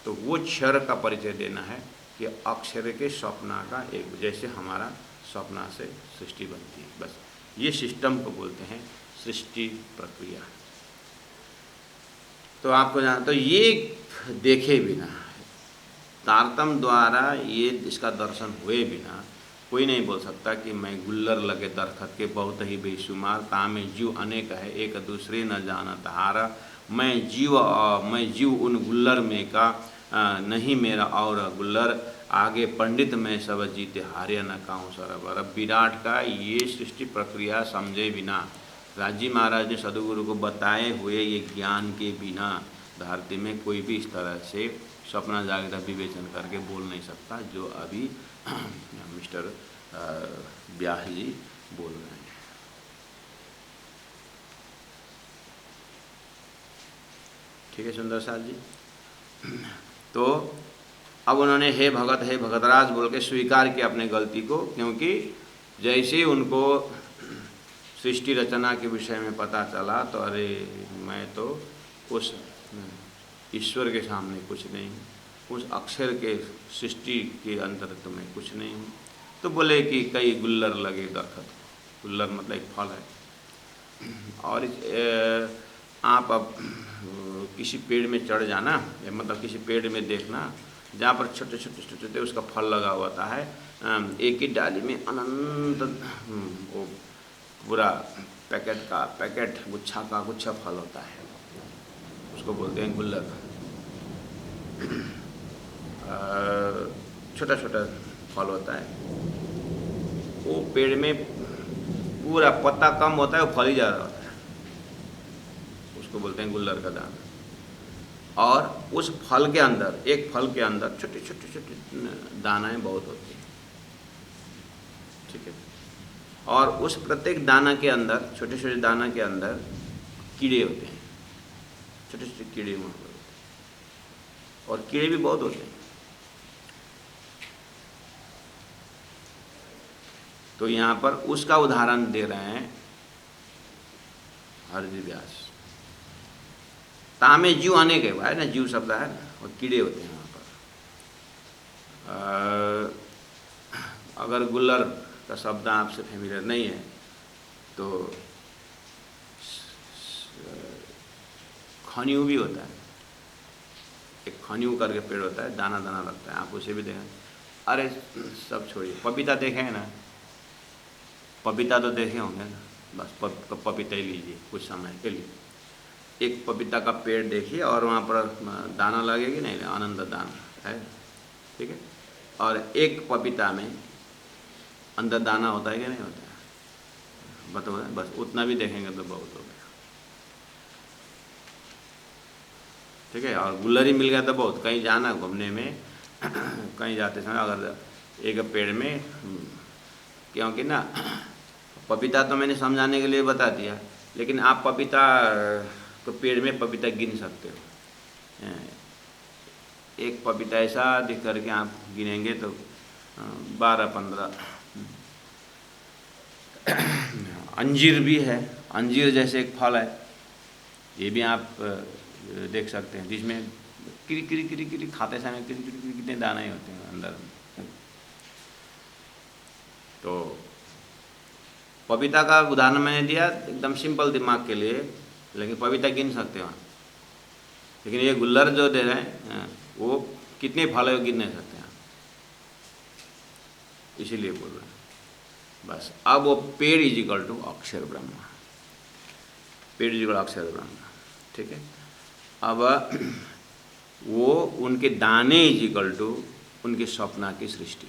तो वो क्षर का परिचय देना है कि अक्षर के स्वप्ना का एक, जैसे हमारा स्वप्ना से सृष्टि बनती है, बस ये सिस्टम को बोलते हैं सृष्टि प्रक्रिया। तो आपको जाना, तो ये देखे बिना, तारतम्य द्वारा ये इसका दर्शन हुए बिना कोई नहीं बोल सकता कि मैं गुल्लर लगे दरखत के बहुत ही बेशुमार, तामे जीव अनेक है एक दूसरे न जानत हार, मैं जीव उन गुल्लर में का नहीं मेरा और गुल्लर, आगे पंडित में सब जीते हारे न कहूँ सरबर। विराट का ये सृष्टि प्रक्रिया समझे बिना, राजी महाराज ने सदगुरु को बताए हुए ये ज्ञान के बिना धरती में कोई भी इस तरह से सपना जागृत विवेचन करके बोल नहीं सकता, जो अभी मिस्टर व्यास जी बोल रहे हैं। ठीक है सुंदर साथ जी। तो अब उन्होंने हे भगतराज बोल के स्वीकार किया अपने गलती को, क्योंकि जैसे उनको सृष्टि रचना के विषय में पता चला तो अरे मैं तो उस ईश्वर के सामने कुछ नहीं हूँ, उस अक्षर के सृष्टि के अंदर तो मैं कुछ नहीं हूँ। तो बोले कि कई गुल्लर लगे दरखत, गुल्लर मतलब एक फल है, और आप अब किसी पेड़ में चढ़ जाना, मतलब किसी पेड़ में देखना जहाँ पर छोटे छोटे उसका फल लगा हुआ है, एक ही डाली में अनंत वो पूरा पैकेट गुच्छा फल होता है, उसको बोलते हैं गुल्लर। छोटा फल होता है, वो पेड़ में पूरा पत्ता कम होता है, वो फल ही ज़्यादा होता है, उसको बोलते हैं गुल्लर का दाना। और उस फल के अंदर, एक फल के अंदर छोटे दानाएं बहुत होती हैं, ठीक है, और उस प्रत्येक दाना के अंदर, छोटे दाना के अंदर कीड़े होते हैं, छोटे कीड़े वहाँ पर होते हैं, और कीड़े भी बहुत होते हैं। तो यहाँ पर उसका उदाहरण दे रहे हैं हरजी व्यास। तामे जीव अनेक है ना, जीव शब्द है ना, और कीड़े होते हैं वहाँ पर। अगर गुल्लर का शब्द आपसे फेमिलियर नहीं है तो खनिऊ भी होता है, एक खनिऊ करके पेड़ होता है, दाना लगता है, आप उसे भी देखें। अरे सब छोड़िए, पपीता देखे हैं ना, पपीता तो देखे होंगे ना, बस पपीता ही लीजिए कुछ समय के लिए। एक पपीता का पेड़ देखिए और वहाँ पर दाना लगेगी नहीं, आनंद दाना है, ठीक है। और एक पपीता में अंदर दाना होता है कि नहीं होता है? बताओ, बस उतना भी देखेंगे तो बहुत हो गया। ठीक है, और गुल्लर ही मिल गया तो बहुत। कहीं जाना घूमने में कहीं जाते समय अगर एक पेड़ में, क्योंकि ना पपीता तो मैंने समझाने के लिए बता दिया, लेकिन आप पपीता तो पेड़ में पपीता गिन सकते हो। एक पपीता ऐसा दिख करके आप गिनेंगे तो 12-15। अंजीर भी है, अंजीर जैसे एक फल है, ये भी आप देख सकते हैं, जिसमें किरी किरी किरी किरी खाते समय किरी किरी किरी कितने दाने ही होते हैं अंदर। तो पपीता का उदाहरण मैंने दिया एकदम सिंपल दिमाग के लिए, लेकिन पपीता गिन सकते हो आप। लेकिन ये गुल्लर जो दे रहे हैं वो कितने फल है गिन नहीं सकते हैं, इसीलिए बोल रहे हैं। बस अब वो पेड़ इज इक्वल टू अक्षर ब्रह्म, पेड़ इज इक्वल अक्षर ब्रह्म। ठीक है, अब वो उनके दाने इज इक्वल टू उनके स्वप्ना की सृष्टि।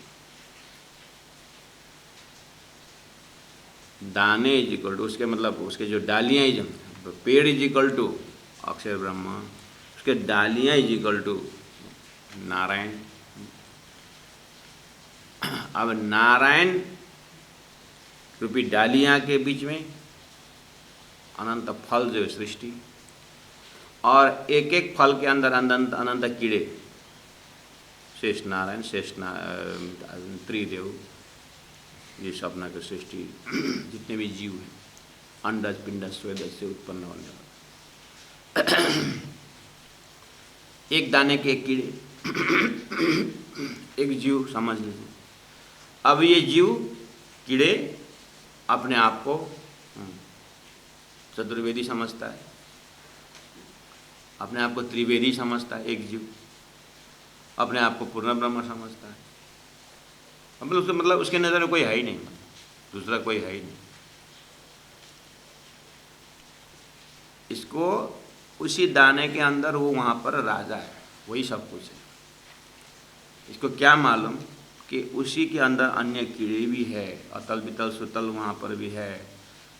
दाने इज इक्वल टू उसके मतलब उसके जो डालियाँ इज, पेड़ इज इक्वल टू अक्षर ब्रह्म, उसके डालियाँ इज इक्वल टू नारायण। अब नारायण रूपी डालियाँ के बीच में अनंत फल जो सृष्टि, और एक एक फल के अंदर अनंत अनंत कीड़े, शेष नारायण शेष त्रिदेव, ये सपना की सृष्टि, जितने भी जीव हैं अंडज पिंडज स्वेदज से उत्पन्न होने वाले, एक दाने के एक कीड़े, एक जीव समझ लीजिए। अब ये जीव कीड़े अपने आप को चतुर्वेदी समझता है, अपने आप को त्रिवेदी समझता है, एक जीव अपने आप को पूर्ण ब्रह्म समझता है। मतलब उसके नज़र में कोई है ही नहीं, दूसरा कोई है ही नहीं। इसको उसी दाने के अंदर वो वहाँ पर राजा है, वही सब कुछ है। इसको क्या मालूम कि उसी के अंदर अन्य कीड़े भी है, अतल बितल सुतल वहाँ पर भी है,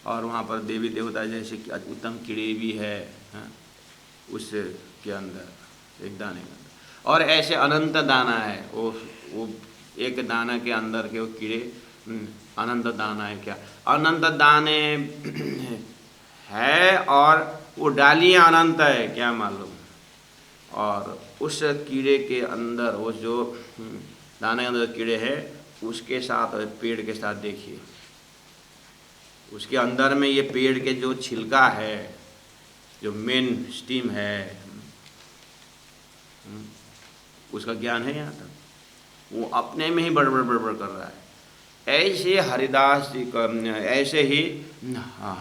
और वहाँ पर देवी देवता जैसे कि उत्तम कीड़े भी है, उसके अंदर एक दाने के अंदर। और ऐसे अनंत दाना है, वो एक दाना के अंदर के वो कीड़े अनंत दाना है। क्या अनंत दाने है, और वो डालियाँ अनंत है, क्या मालूम। और उस कीड़े के अंदर वो जो दाने के अंदर कीड़े है, उसके साथ पेड़ के साथ देखिए, उसके अंदर में ये पेड़ के जो छिलका है, जो मेन स्टीम है, उसका ज्ञान है यहाँ तक, वो अपने में ही बड़बड़ बड़बड़ कर रहा है। ऐसे हरिदास जी का, ऐसे ही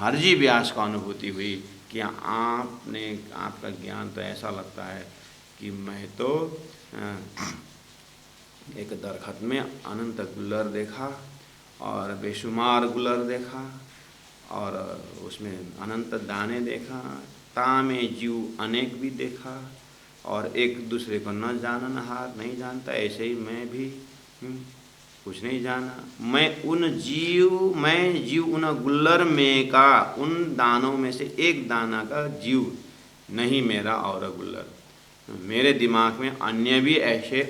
हरजी व्यास का अनुभूति हुई कि आपका ज्ञान तो ऐसा लगता है कि मैं तो एक दरखत में अनंत गुल्लर देखा, और बेशुमार गुल्लर देखा, और उसमें अनंत दाने देखा, तामे जीव अनेक भी देखा, और एक दूसरे को न जाननहार नहीं जानता, ऐसे ही मैं भी कुछ नहीं जाना। मैं जीव उन गुल्लर में का, उन दानों में से एक दाना का जीव नहीं मेरा और गुल्लर। मेरे दिमाग में अन्य भी ऐसे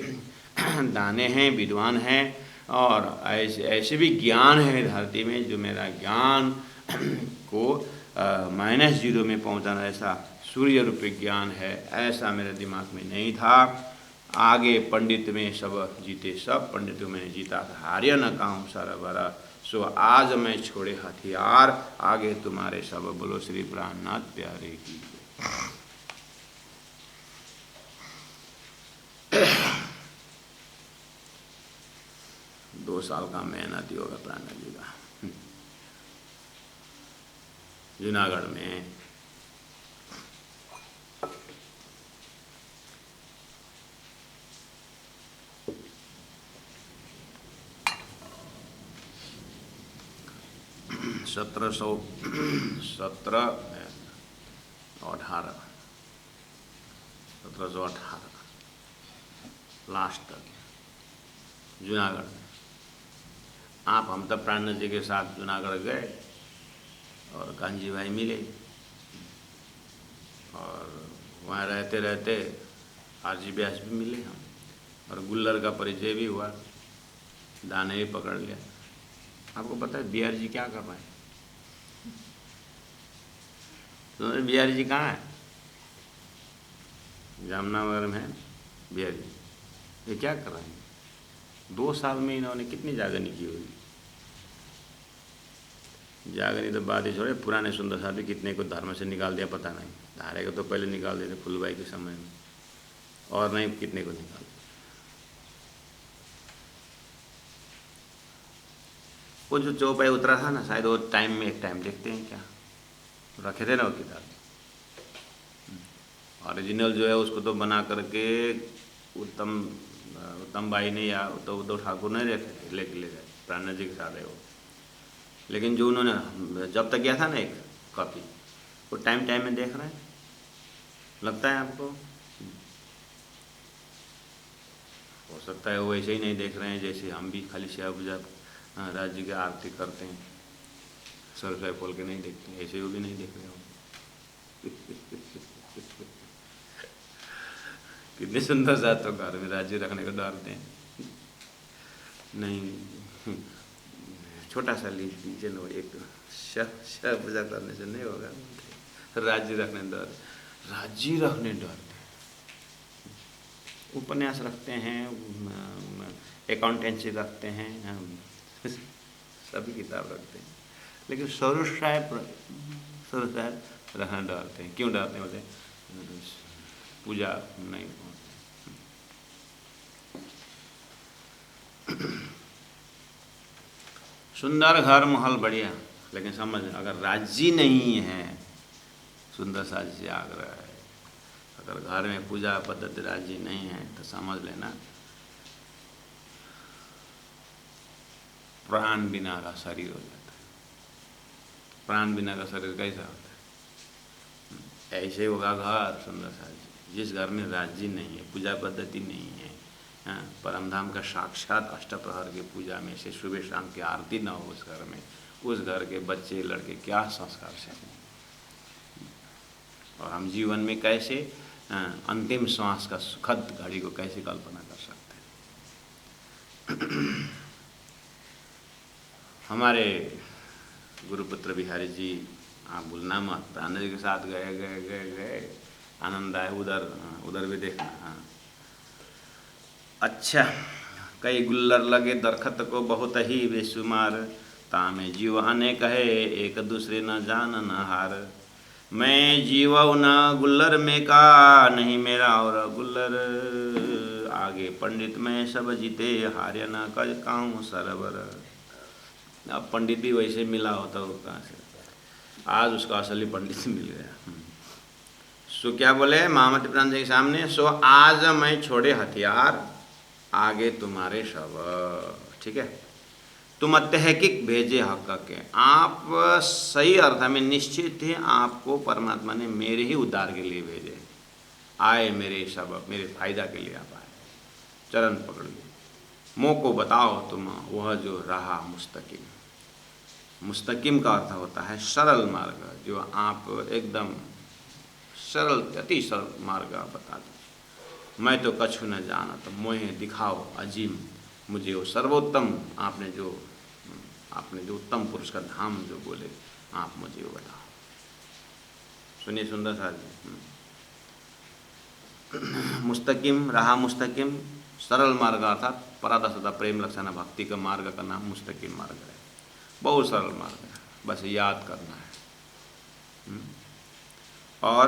दाने हैं, विद्वान हैं, और ऐसे भी ज्ञान है धरती में जो मेरा ज्ञान को -0 में पहुंचाना, ऐसा सूर्य रूपी ज्ञान है, ऐसा मेरे दिमाग में नहीं था। आगे पंडित में सब जीते, सब पंडितों में जीता, हार्य न काम सरबरा, सो आज मैं छोड़े हथियार, आगे तुम्हारे सब। बोलो श्री प्राणनाथ प्यारे की। 2 साल का मेहनत ही होगा प्राणनाथ जी का, जूनागढ़ में। सत्रह 1718 लास्ट तक जूनागढ़ में आप हम तब प्राणनाथ जी के साथ जूनागढ़ गए और कांजी भाई मिले और वहाँ रहते रहते आरजी व्यास भी मिले हम, और गुल्लर का परिचय भी हुआ, दाने भी पकड़ लिया। आपको पता है बिहार जी क्या कर रहे हैं? तो बिहार जी कहाँ है? जामनगर में है बिहार जी। ये क्या कर रहे हैं? 2 साल में इन्होंने कितनी जागरनी की होगी। जागरनी तो बात ही छोड़े, पुराने सुंदर साहब भी कितने को धर्म से निकाल दिया पता नहीं। धारे को तो पहले निकाल दिए थे फुलबाई के समय में, और नहीं कितने को निकाल दिया। वो जो चौपाई उतरा था ना, शायद वो टाइम में एक टाइम देखते हैं क्या रखे थे ना वो किताब। ओरिजिनल जो है उसको तो बना करके उत्तम भाई ने या तो उद्धव ठाकुर ने लेके ले गए, प्राणनाथ जी के साथ है वो। लेकिन जो उन्होंने जब तक गया था ना एक कॉपी, वो टाइम टाइम में देख रहे हैं, लगता है आपको? हो सकता है वो ऐसे ही नहीं देख रहे हैं जैसे हम भी खाली सेवा पूजा राज जी की आरती करते हैं, सर खोल के नहीं देखते, ऐसे वो भी नहीं देख रहे हो। कितने सुंदर साथ तो घर में राज्य रखने को डालते हैं। नहीं, छोटा सा लीजिए लो, एक शह पूजा करने से नहीं होगा, राज्य रखने डर, राज्य रखने डरते। उपन्यास रखते हैं, अकाउंटेंसी रखते हैं, सभी किताब रखते हैं, लेकिन सरोज साहब रखना डरते हैं। क्यों डरते हैं? बोले पूजा नहीं। सुंदर घर महल बढ़िया, लेकिन समझ अगर राजी नहीं है, सुंदर सा जी आग्रह है, अगर घर में पूजा पद्धति राजी नहीं है तो समझ लेना प्राण बिना का शरीर हो जाता है। प्राण बिना का शरीर कैसा होता है? ऐसे होगा घर सुंदर सा जी, जिस घर में राजी नहीं है, पूजा पद्धति नहीं है, परमधाम का साक्षात अष्टप्रहर की पूजा में से सुबह शाम की आरती न हो उस घर में, उस घर के बच्चे लड़के क्या संस्कार सीखें? और हम जीवन में कैसे अंतिम श्वास का सुखद घड़ी को कैसे कल्पना कर सकते हैं? हमारे गुरुपुत्र बिहारी जी, आप भूलना मत, प्राणनाथ जी के साथ गए गए गए गए, आनंद आए। उधर भी देखना। हाँ, अच्छा, कई गुल्लर लगे दरखत को बहुत ही बेशुमार, तामे जीवाने कहे एक दूसरे न जान न हार। मैं जीवऊ न गुल्लर में का, नहीं मेरा और गुल्लर, आगे पंडित में सब जीते हार्य न कर काऊँ सरबर। अब पंडित भी वैसे मिला होता हो कहाँ से, आज उसका असली पंडित मिल गया। सो क्या बोले महामती प्राण जी के सामने, सो आज मैं छोड़े हथियार, आगे तुम्हारे शव। ठीक है, तुम अतहकीक भेजे हक के, आप सही अर्थ में निश्चित थे, आपको परमात्मा ने मेरे ही उद्धार के लिए भेजे, आए मेरे सब, मेरे फायदा के लिए आप आए, चरण पकड़ लिए। मुँह को बताओ तुम वह जो रहा मुस्तकिम। मुस्तकिम का अर्थ होता है सरल मार्ग, जो आप एकदम सरल, अति सरल मार्ग बता दो। मैं तो कछु न जाना, तो मोहे दिखाओ अजीम, मुझे वो सर्वोत्तम आपने जो उत्तम पुरुष का धाम जो बोले, आप मुझे वो बताओ। सुनिए सुंदर सा जी, मुस्तकिम रहा, मुस्तकिम सरल मार्ग अर्थात परादा सदा प्रेम लक्षणा भक्ति का मार्ग का नाम मुस्तकिम मार्ग है। बहुत सरल मार्ग है, बस याद करना है। और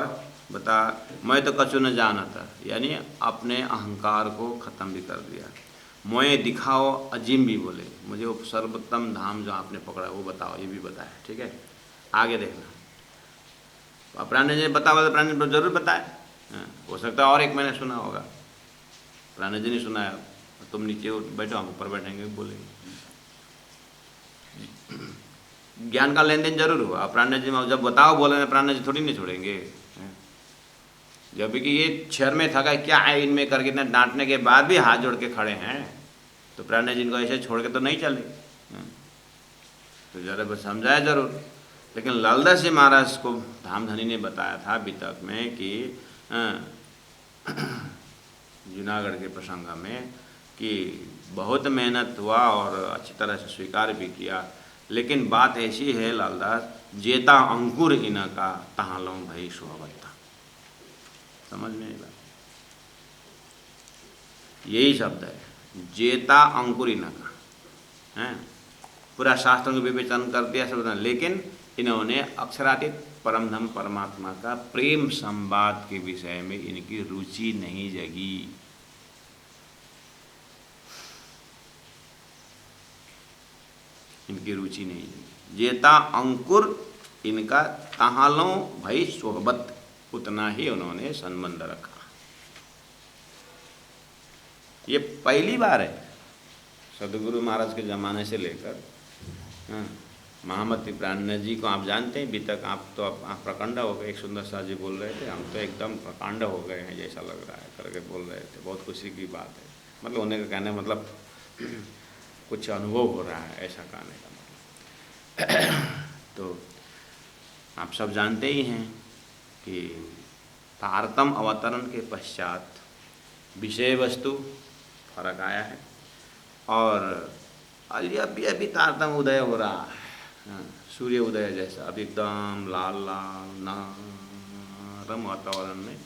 बता, मैं तो कछु न जानता, यानी अपने अहंकार को ख़त्म भी कर दिया। मोए दिखाओ अजीम भी बोले, मुझे वो सर्वोत्तम धाम जो आपने पकड़ा वो बताओ, ये भी बताया। ठीक है, आगे देखना। प्राणनाथ जी ने बताया तो प्राणनाथ जी जरूर बताए, हो सकता है और एक मैंने सुना होगा, प्राणनाथ जी ने सुनाया, तुम नीचे बैठो हम ऊपर बैठेंगे बोलेंगे। ज्ञान का लेन देन जरूर हुआ। प्राणनाथ जी जब बताओ बोले, प्राणनाथ जी थोड़ी नहीं छोड़ेंगे। जब कि ये क्षर में थका क्या है इनमें करके इतना डांटने के बाद भी हाथ जोड़ के खड़े हैं, तो प्राणनाथ जी इनको ऐसे छोड़ के तो नहीं चले। तो जरा बस समझाया जरूर। लेकिन लालदास जी महाराज को धामधनी ने बताया था वितक में कि जूनागढ़ के प्रसंग में कि बहुत मेहनत हुआ और अच्छी तरह से स्वीकार भी किया, लेकिन बात ऐसी है लालदास, जेता अंकुर इनका तहालों भई सोहबत्ता। समझ में आई बात? यही शब्द है, जेता अंकुर इनका है। पूरा शास्त्रों को विवेचन कर दिया सब, लेकिन इन्होंने अक्षरातीत परमधाम परमात्मा का प्रेम संवाद के विषय में इनकी रुचि नहीं जगी। इनकी रुचि नहीं जगी। जेता अंकुर इनका तहालों भई सोहबत, उतना ही उन्होंने संबंध रखा। ये पहली बार है सदगुरु महाराज के ज़माने से लेकर महामती प्राणनाथ जी को आप जानते हैं। अभी तक आप तो आप प्रकांड हो गए। एक सुंदर शाह जी बोल रहे थे, हम तो एकदम प्रकांड हो गए हैं जैसा लग रहा है करके बोल रहे थे। बहुत खुशी की बात है, मतलब उन्हें का कहना मतलब कुछ अनुभव हो रहा है, ऐसा कहने का मतलब। तो आप सब जानते ही हैं कि तारतम अवतरण के पश्चात विषय वस्तु फर्क आया है, और अभी तारतम उदय हो रहा है, सूर्य उदय जैसा। अब एकदम लाल लाल नरम वातावरण में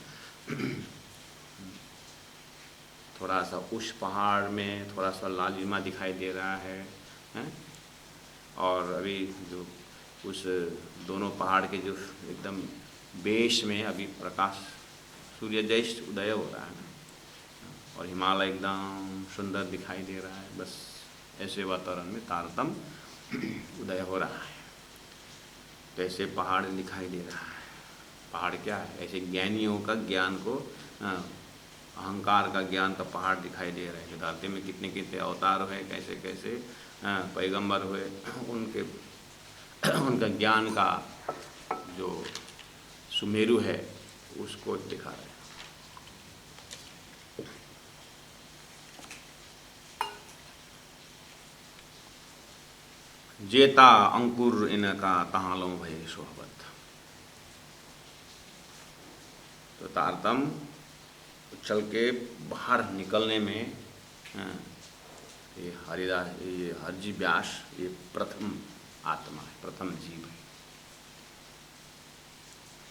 थोड़ा सा उस पहाड़ में थोड़ा सा लालिमा दिखाई दे रहा है, और अभी जो उस दोनों पहाड़ के जो एकदम बेस में अभी प्रकाश सूर्य जैसे उदय हो रहा है, और हिमालय एकदम सुंदर दिखाई दे रहा है। बस ऐसे वातावरण में तारतम उदय हो रहा है। तो ऐसे पहाड़ दिखाई दे रहा है। पहाड़ क्या है? ऐसे ज्ञानियों का ज्ञान को, अहंकार का ज्ञान का पहाड़ दिखाई दे रहे हैं। धरती में कितने कितने अवतार हुए, कैसे कैसे पैगंबर हुए, उनका ज्ञान का जो सुमेरु है उसको दिखा रहे हैं। जेता अंकुर इनका तहालों भय सोहबत। तो तारतम उछल के बाहर निकलने में ये हरिदास, ये हरजी व्यास, ये प्रथम आत्मा है, प्रथम जीव है।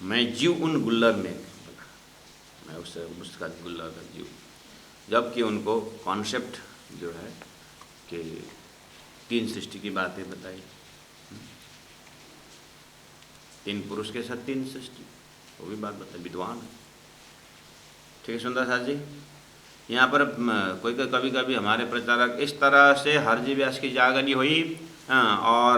मैं जीव उन गुल्लर में, मैं उसका गुल्लर का जीव। जबकि उनको कॉन्सेप्ट जो है कि तीन सृष्टि की बातें बताई, तीन पुरुष के साथ तीन सृष्टि, वो भी बात बताई। विद्वान है, ठीक है सुंदर साथ जी। यहाँ पर कोई कभी कभी हमारे प्रचारक इस तरह से हरजी व्यास की जागनी हुई और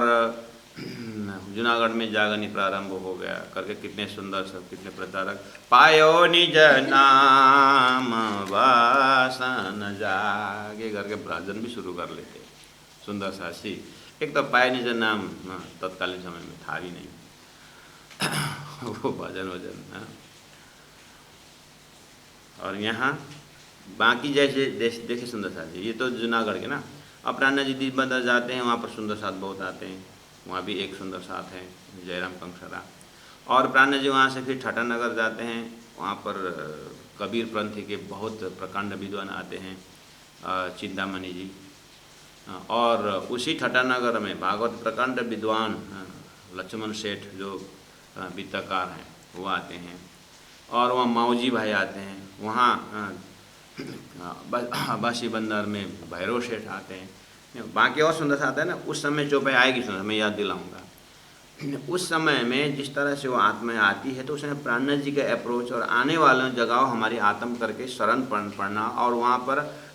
जूनागढ़ में जागनी प्रारंभ हो गया करके कितने सुंदर सब, कितने प्रचारक पायो निज नाम वासन जागे करके भजन भी शुरू कर लेते सुंदर सासी। एक तो पाए निज नाम तत्कालीन समय में था ही नहीं वो भजन वजन। और यहाँ बाकी जैसे देखे सुंदर साथ जी, ये तो जूनागढ़ के ना। अब प्राणनाथ जी दीपबंदर जाते हैं, वहाँ पर सुंदर साथ बहुत आते हैं। वहाँ भी एक सुंदर साथ है जयराम कंसरा। और प्राणनाथ जी वहाँ से फिर ठटानगर जाते हैं, वहाँ पर कबीर पंथी के बहुत प्रकांड विद्वान आते हैं, चिंतामणि जी। और उसी ठटानगर में भागवत प्रकांड विद्वान लक्ष्मण सेठ जो वित्तकार हैं वो आते हैं। और वहाँ माऊजी भाई आते हैं, वहाँ बासी बंदर में भैरव सेठ आते हैं। बाकी और सुंदर साथ है ना। उस समय चौपाई आएगी, सुंदर मैं याद दिलाऊंगा। उस समय में जिस तरह से वो आत्मा आती है, तो उस समय प्राणनाथ जी का अप्रोच और आने वाले जगह हमारी आत्म करके शरण पढ़ना, और वहाँ पर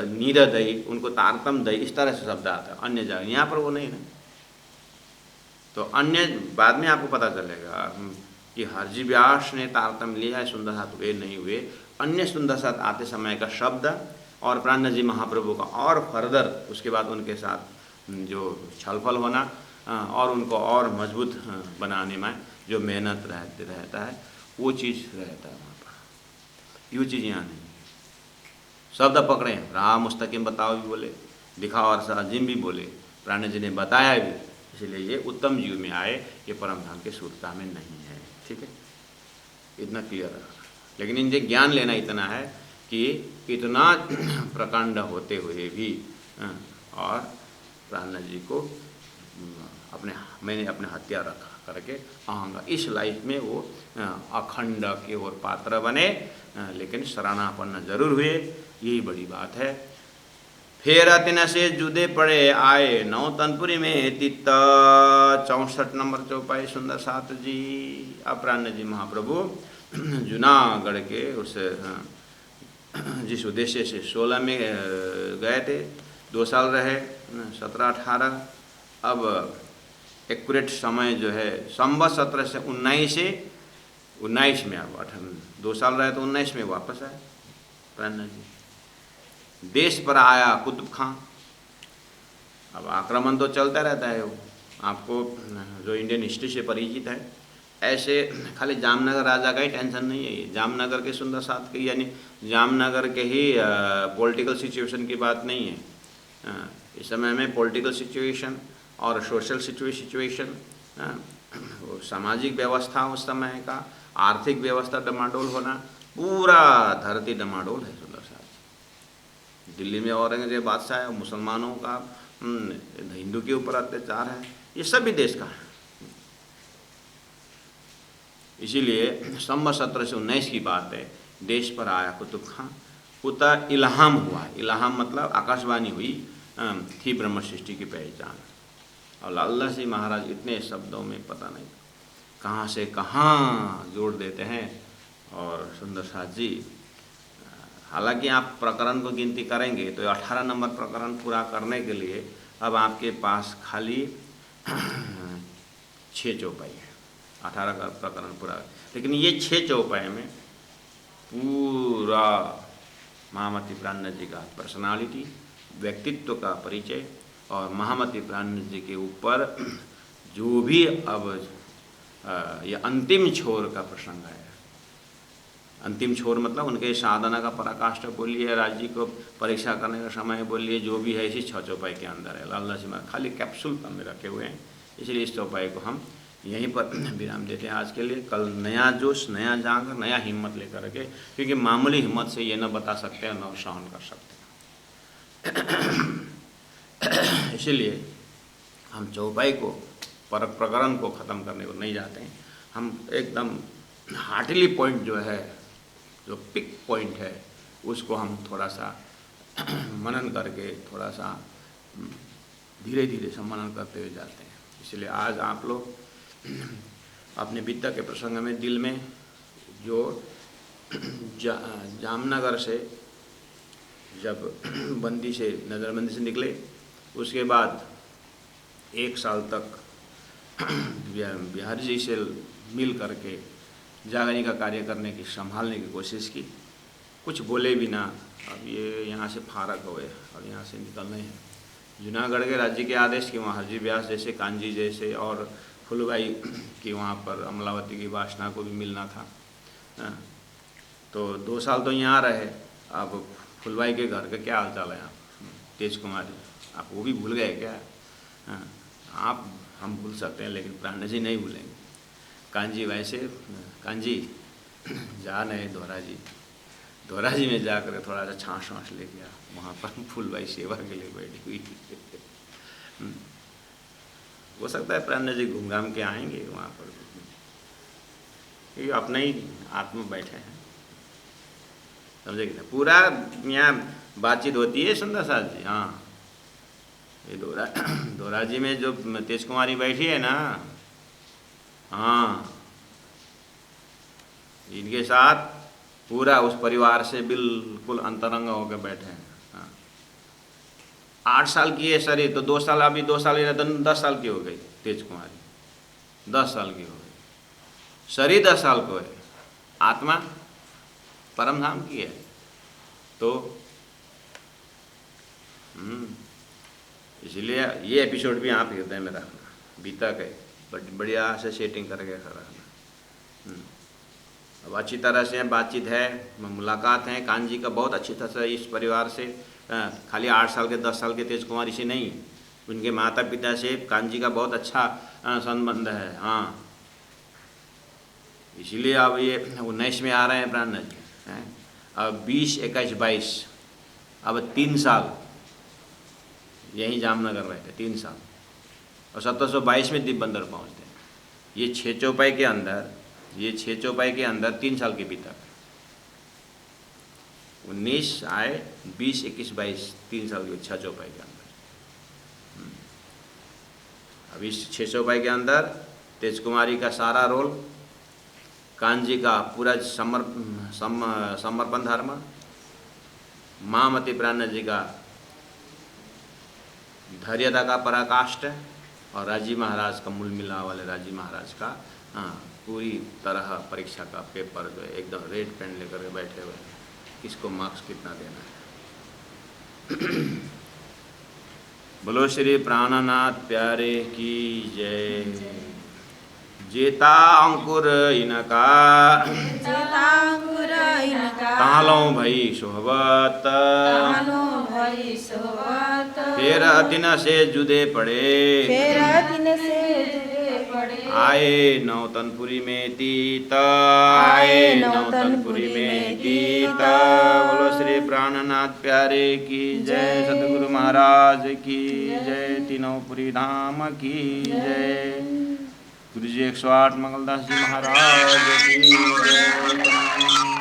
नीरदयी, उनको तारतम दई, इस तरह से शब्द आता है अन्य जगह। यहाँ पर वो नहीं ना। तो अन्य बाद में आपको पता चलेगा कि हरजी व्यास ने तारतम लिया है, सुंदर साथ वे नहीं हुए। अन्य सुंदर साथ आते समय का शब्द और प्राणनाथ जी महाप्रभु का और फर्दर उसके बाद उनके साथ जो छलफल होना और उनको और मजबूत बनाने में जो मेहनत रहता है, वो चीज़ रहता है वहाँ पर। ये चीज़ यहाँ नहीं। शब्द पकड़े, राह मुस्तकीम बताओ भी बोले, दिखा और साजिम भी बोले, प्राण जी ने बताया भी, इसलिए ये उत्तम जीव में आए, ये परम धाम के सूरता में नहीं है। ठीक है, इतना क्लियर है। लेकिन इनसे ज्ञान लेना इतना है कि इतना प्रकांड होते हुए भी और प्राण जी को मैंने अपने हथियार रखा करके आऊँगा, इस लाइफ में वो अखंड के और पात्र बने, लेकिन शरणापन्न जरूर हुए, यही बड़ी बात है। फिर अतिन से जुदे पड़े आए नौतनपुरी में तित 64 नंबर चौपाई सुंदर साथ जी। अब प्राण जी महाप्रभु जूनागढ़ के उस जिस उद्देश्य से 16 में गए थे, 2 साल रहे, 17-18, अब एक्यूरेट समय जो है संवत 17 से 19 में, अब 2 साल रहे तो 19 में वापस आए प्राण जी। देश पर आया कुतुब खां। अब आक्रमण तो चलता रहता है, वो आपको जो इंडियन हिस्ट्री से परिचित है, ऐसे खाली जामनगर राजा का ही टेंशन नहीं है, ये जामनगर के सुंदर साथ के यानी जामनगर के ही पॉलिटिकल सिचुएशन की बात नहीं है। इस समय में पॉलिटिकल सिचुएशन और सोशल सिचुएशन, सामाजिक व्यवस्था उस समय का, आर्थिक व्यवस्था डमाडोल होना, पूरा धरती डमाडोल है सुंदर साथ। दिल्ली में औरंगजेब बादशाह है, मुसलमानों का हिंदू के ऊपर अत्याचार है, ये सभी देश का है। इसीलिए संवत 17 से 19 की बात है, देश पर आया कुतुब खां, उतर इल्हाम हुआ, इल्हाम मतलब आकाशवाणी हुई थी ब्रह्म सृष्टि की पहचान। और लाला जी महाराज इतने शब्दों में पता नहीं कहाँ से कहाँ जोड़ देते हैं। और सुंदर साथ जी, हालांकि आप प्रकरण को गिनती करेंगे तो 18 नंबर प्रकरण पूरा करने के लिए अब आपके पास खाली 6 चौपाई है, 18 का प्रकरण पूरा। लेकिन ये 6 चौपाई में पूरा महामती प्राण जी का पर्सनालिटी, व्यक्तित्व का परिचय और महामती प्राण जी के ऊपर जो भी अब ये अंतिम छोर का प्रसंग है, अंतिम छोर मतलब उनके साधना का पराकाष्ठा बोलिए, राज्य को परीक्षा करने का समय बोलिए, जो भी है इसी 6 चौपाई के अंदर है। लाला जी महाराज खाली कैप्सूल पर में रखे हुए हैं, इसलिए इस चौपाई को हम यहीं पर विराम देते हैं आज के लिए। कल नया जोश, नया जांग, नया हिम्मत लेकर के, क्योंकि मामूली हिम्मत से ये न बता सकते हैं न सहन कर सकते हैं। इसीलिए हम चौपाई को, प्रकरण को ख़त्म करने को नहीं जाते हैं, हम एकदम हार्टली पॉइंट जो है, जो पिक पॉइंट है, उसको हम थोड़ा सा मनन करके, थोड़ा सा धीरे धीरे से मनन करते हुए जाते हैं। इसलिए आज आप लोग अपने विद्या के प्रसंग में दिल में जो जामनगर से जब बंदी से, नज़रबंदी से निकले, उसके बाद 1 साल तक बिहारी जी से मिल करके जागने का कार्य करने की, संभालने की कोशिश की, कुछ बोले भी ना। अब ये यहाँ से फारक हुए और यहाँ से निकल रहे हैं। जूनागढ़ के राज्य के आदेश कि वहाँ हरजी व्यास जैसे, कांजी जैसे और फुलबाई की वहाँ पर अमलावती की वासना को भी मिलना था। तो 2 साल तो यहाँ रहे। अब फुलबाई के घर का क्या हाल चाल है? आप तेज कुमारी, आप वो भी भूल गए क्या? आप, हम भूल सकते हैं लेकिन प्राण जी नहीं भूलेंगे। कांजी वैसे, कांजी जा नहीं धोरा जी में जाकर थोड़ा सा छाँस वाँस ले गया, वहाँ पर फुलबाई सेवा के लिए बैठी हुई। हो सकता है प्राण जी घूम घाम के आएंगे वहाँ पर, ये अपने ही आत्मा बैठे हैं, समझे कि पूरा यहाँ बातचीत होती है सुंदर साथ जी। हाँ, ये धोरा जी में जो तेज कुमारी बैठी है ना, हाँ, इनके साथ पूरा उस परिवार से बिल्कुल अंतरंग होकर बैठे हैं। हाँ, 8 साल की है शरीर, तो 2 साल, अभी 2 साल ही रहते, 10 साल की हो गई तेज कुमारी, 10 साल की हो गई। शरीर 10 साल को है, आत्मा परम धाम की है। तो इसलिए ये एपिसोड भी आप हृदय में रखना, बीता के बढ़िया से सेटिंग करके रखना। अब अच्छी तरह से बातचीत है, मुलाकात है, कांजी का बहुत अच्छी तरह से इस परिवार से खाली 8 साल के 10 साल के तेज कुमारी से नहीं, उनके माता पिता से कान्जी का बहुत अच्छा संबंध है। हाँ, इसीलिए अब ये 19 में आ रहे हैं प्राण जी। अब 20, 21, 22, अब 3 साल यहीं जामनगर रहते, 3 साल, और 1722 में दीप बंदर पहुँचते हैं। ये 6 चौपाई के अंदर, ये 6 चौपाई के अंदर 3 साल के भीतर 19 आए, 20, 21, 22, 3 साल के 6 चौपाई के अंदर। अब इस 6 चौपाई के अंदर तेज कुमारी का सारा रोल, कान्जी का पूरा समर्पण धर्म, महामती प्राण जी का धैर्यता का पराकाष्ठ, और राजी महाराज का मूल मिला वाले राजी महाराज का पूरी तरह परीक्षा का पेपर जो है एकदम रेड पेन लेकर के बैठे हुए, किसको मार्क्स कितना देना है। बोलो श्री प्राणनाथ प्यारे की जय। जेता अंकुर इनका, तालो भई सोहबत, फिर दिन से जुदे पड़े, आए नौतनपुरी में तीत, आए नौतनपुरी में तीत। बोलो श्री प्राणनाथ प्यारे की जय, सतगुरु महाराज की जय, तीनोंपुरी धाम की जय, गुरु जी 108 मंगलदास जी महाराज की जय।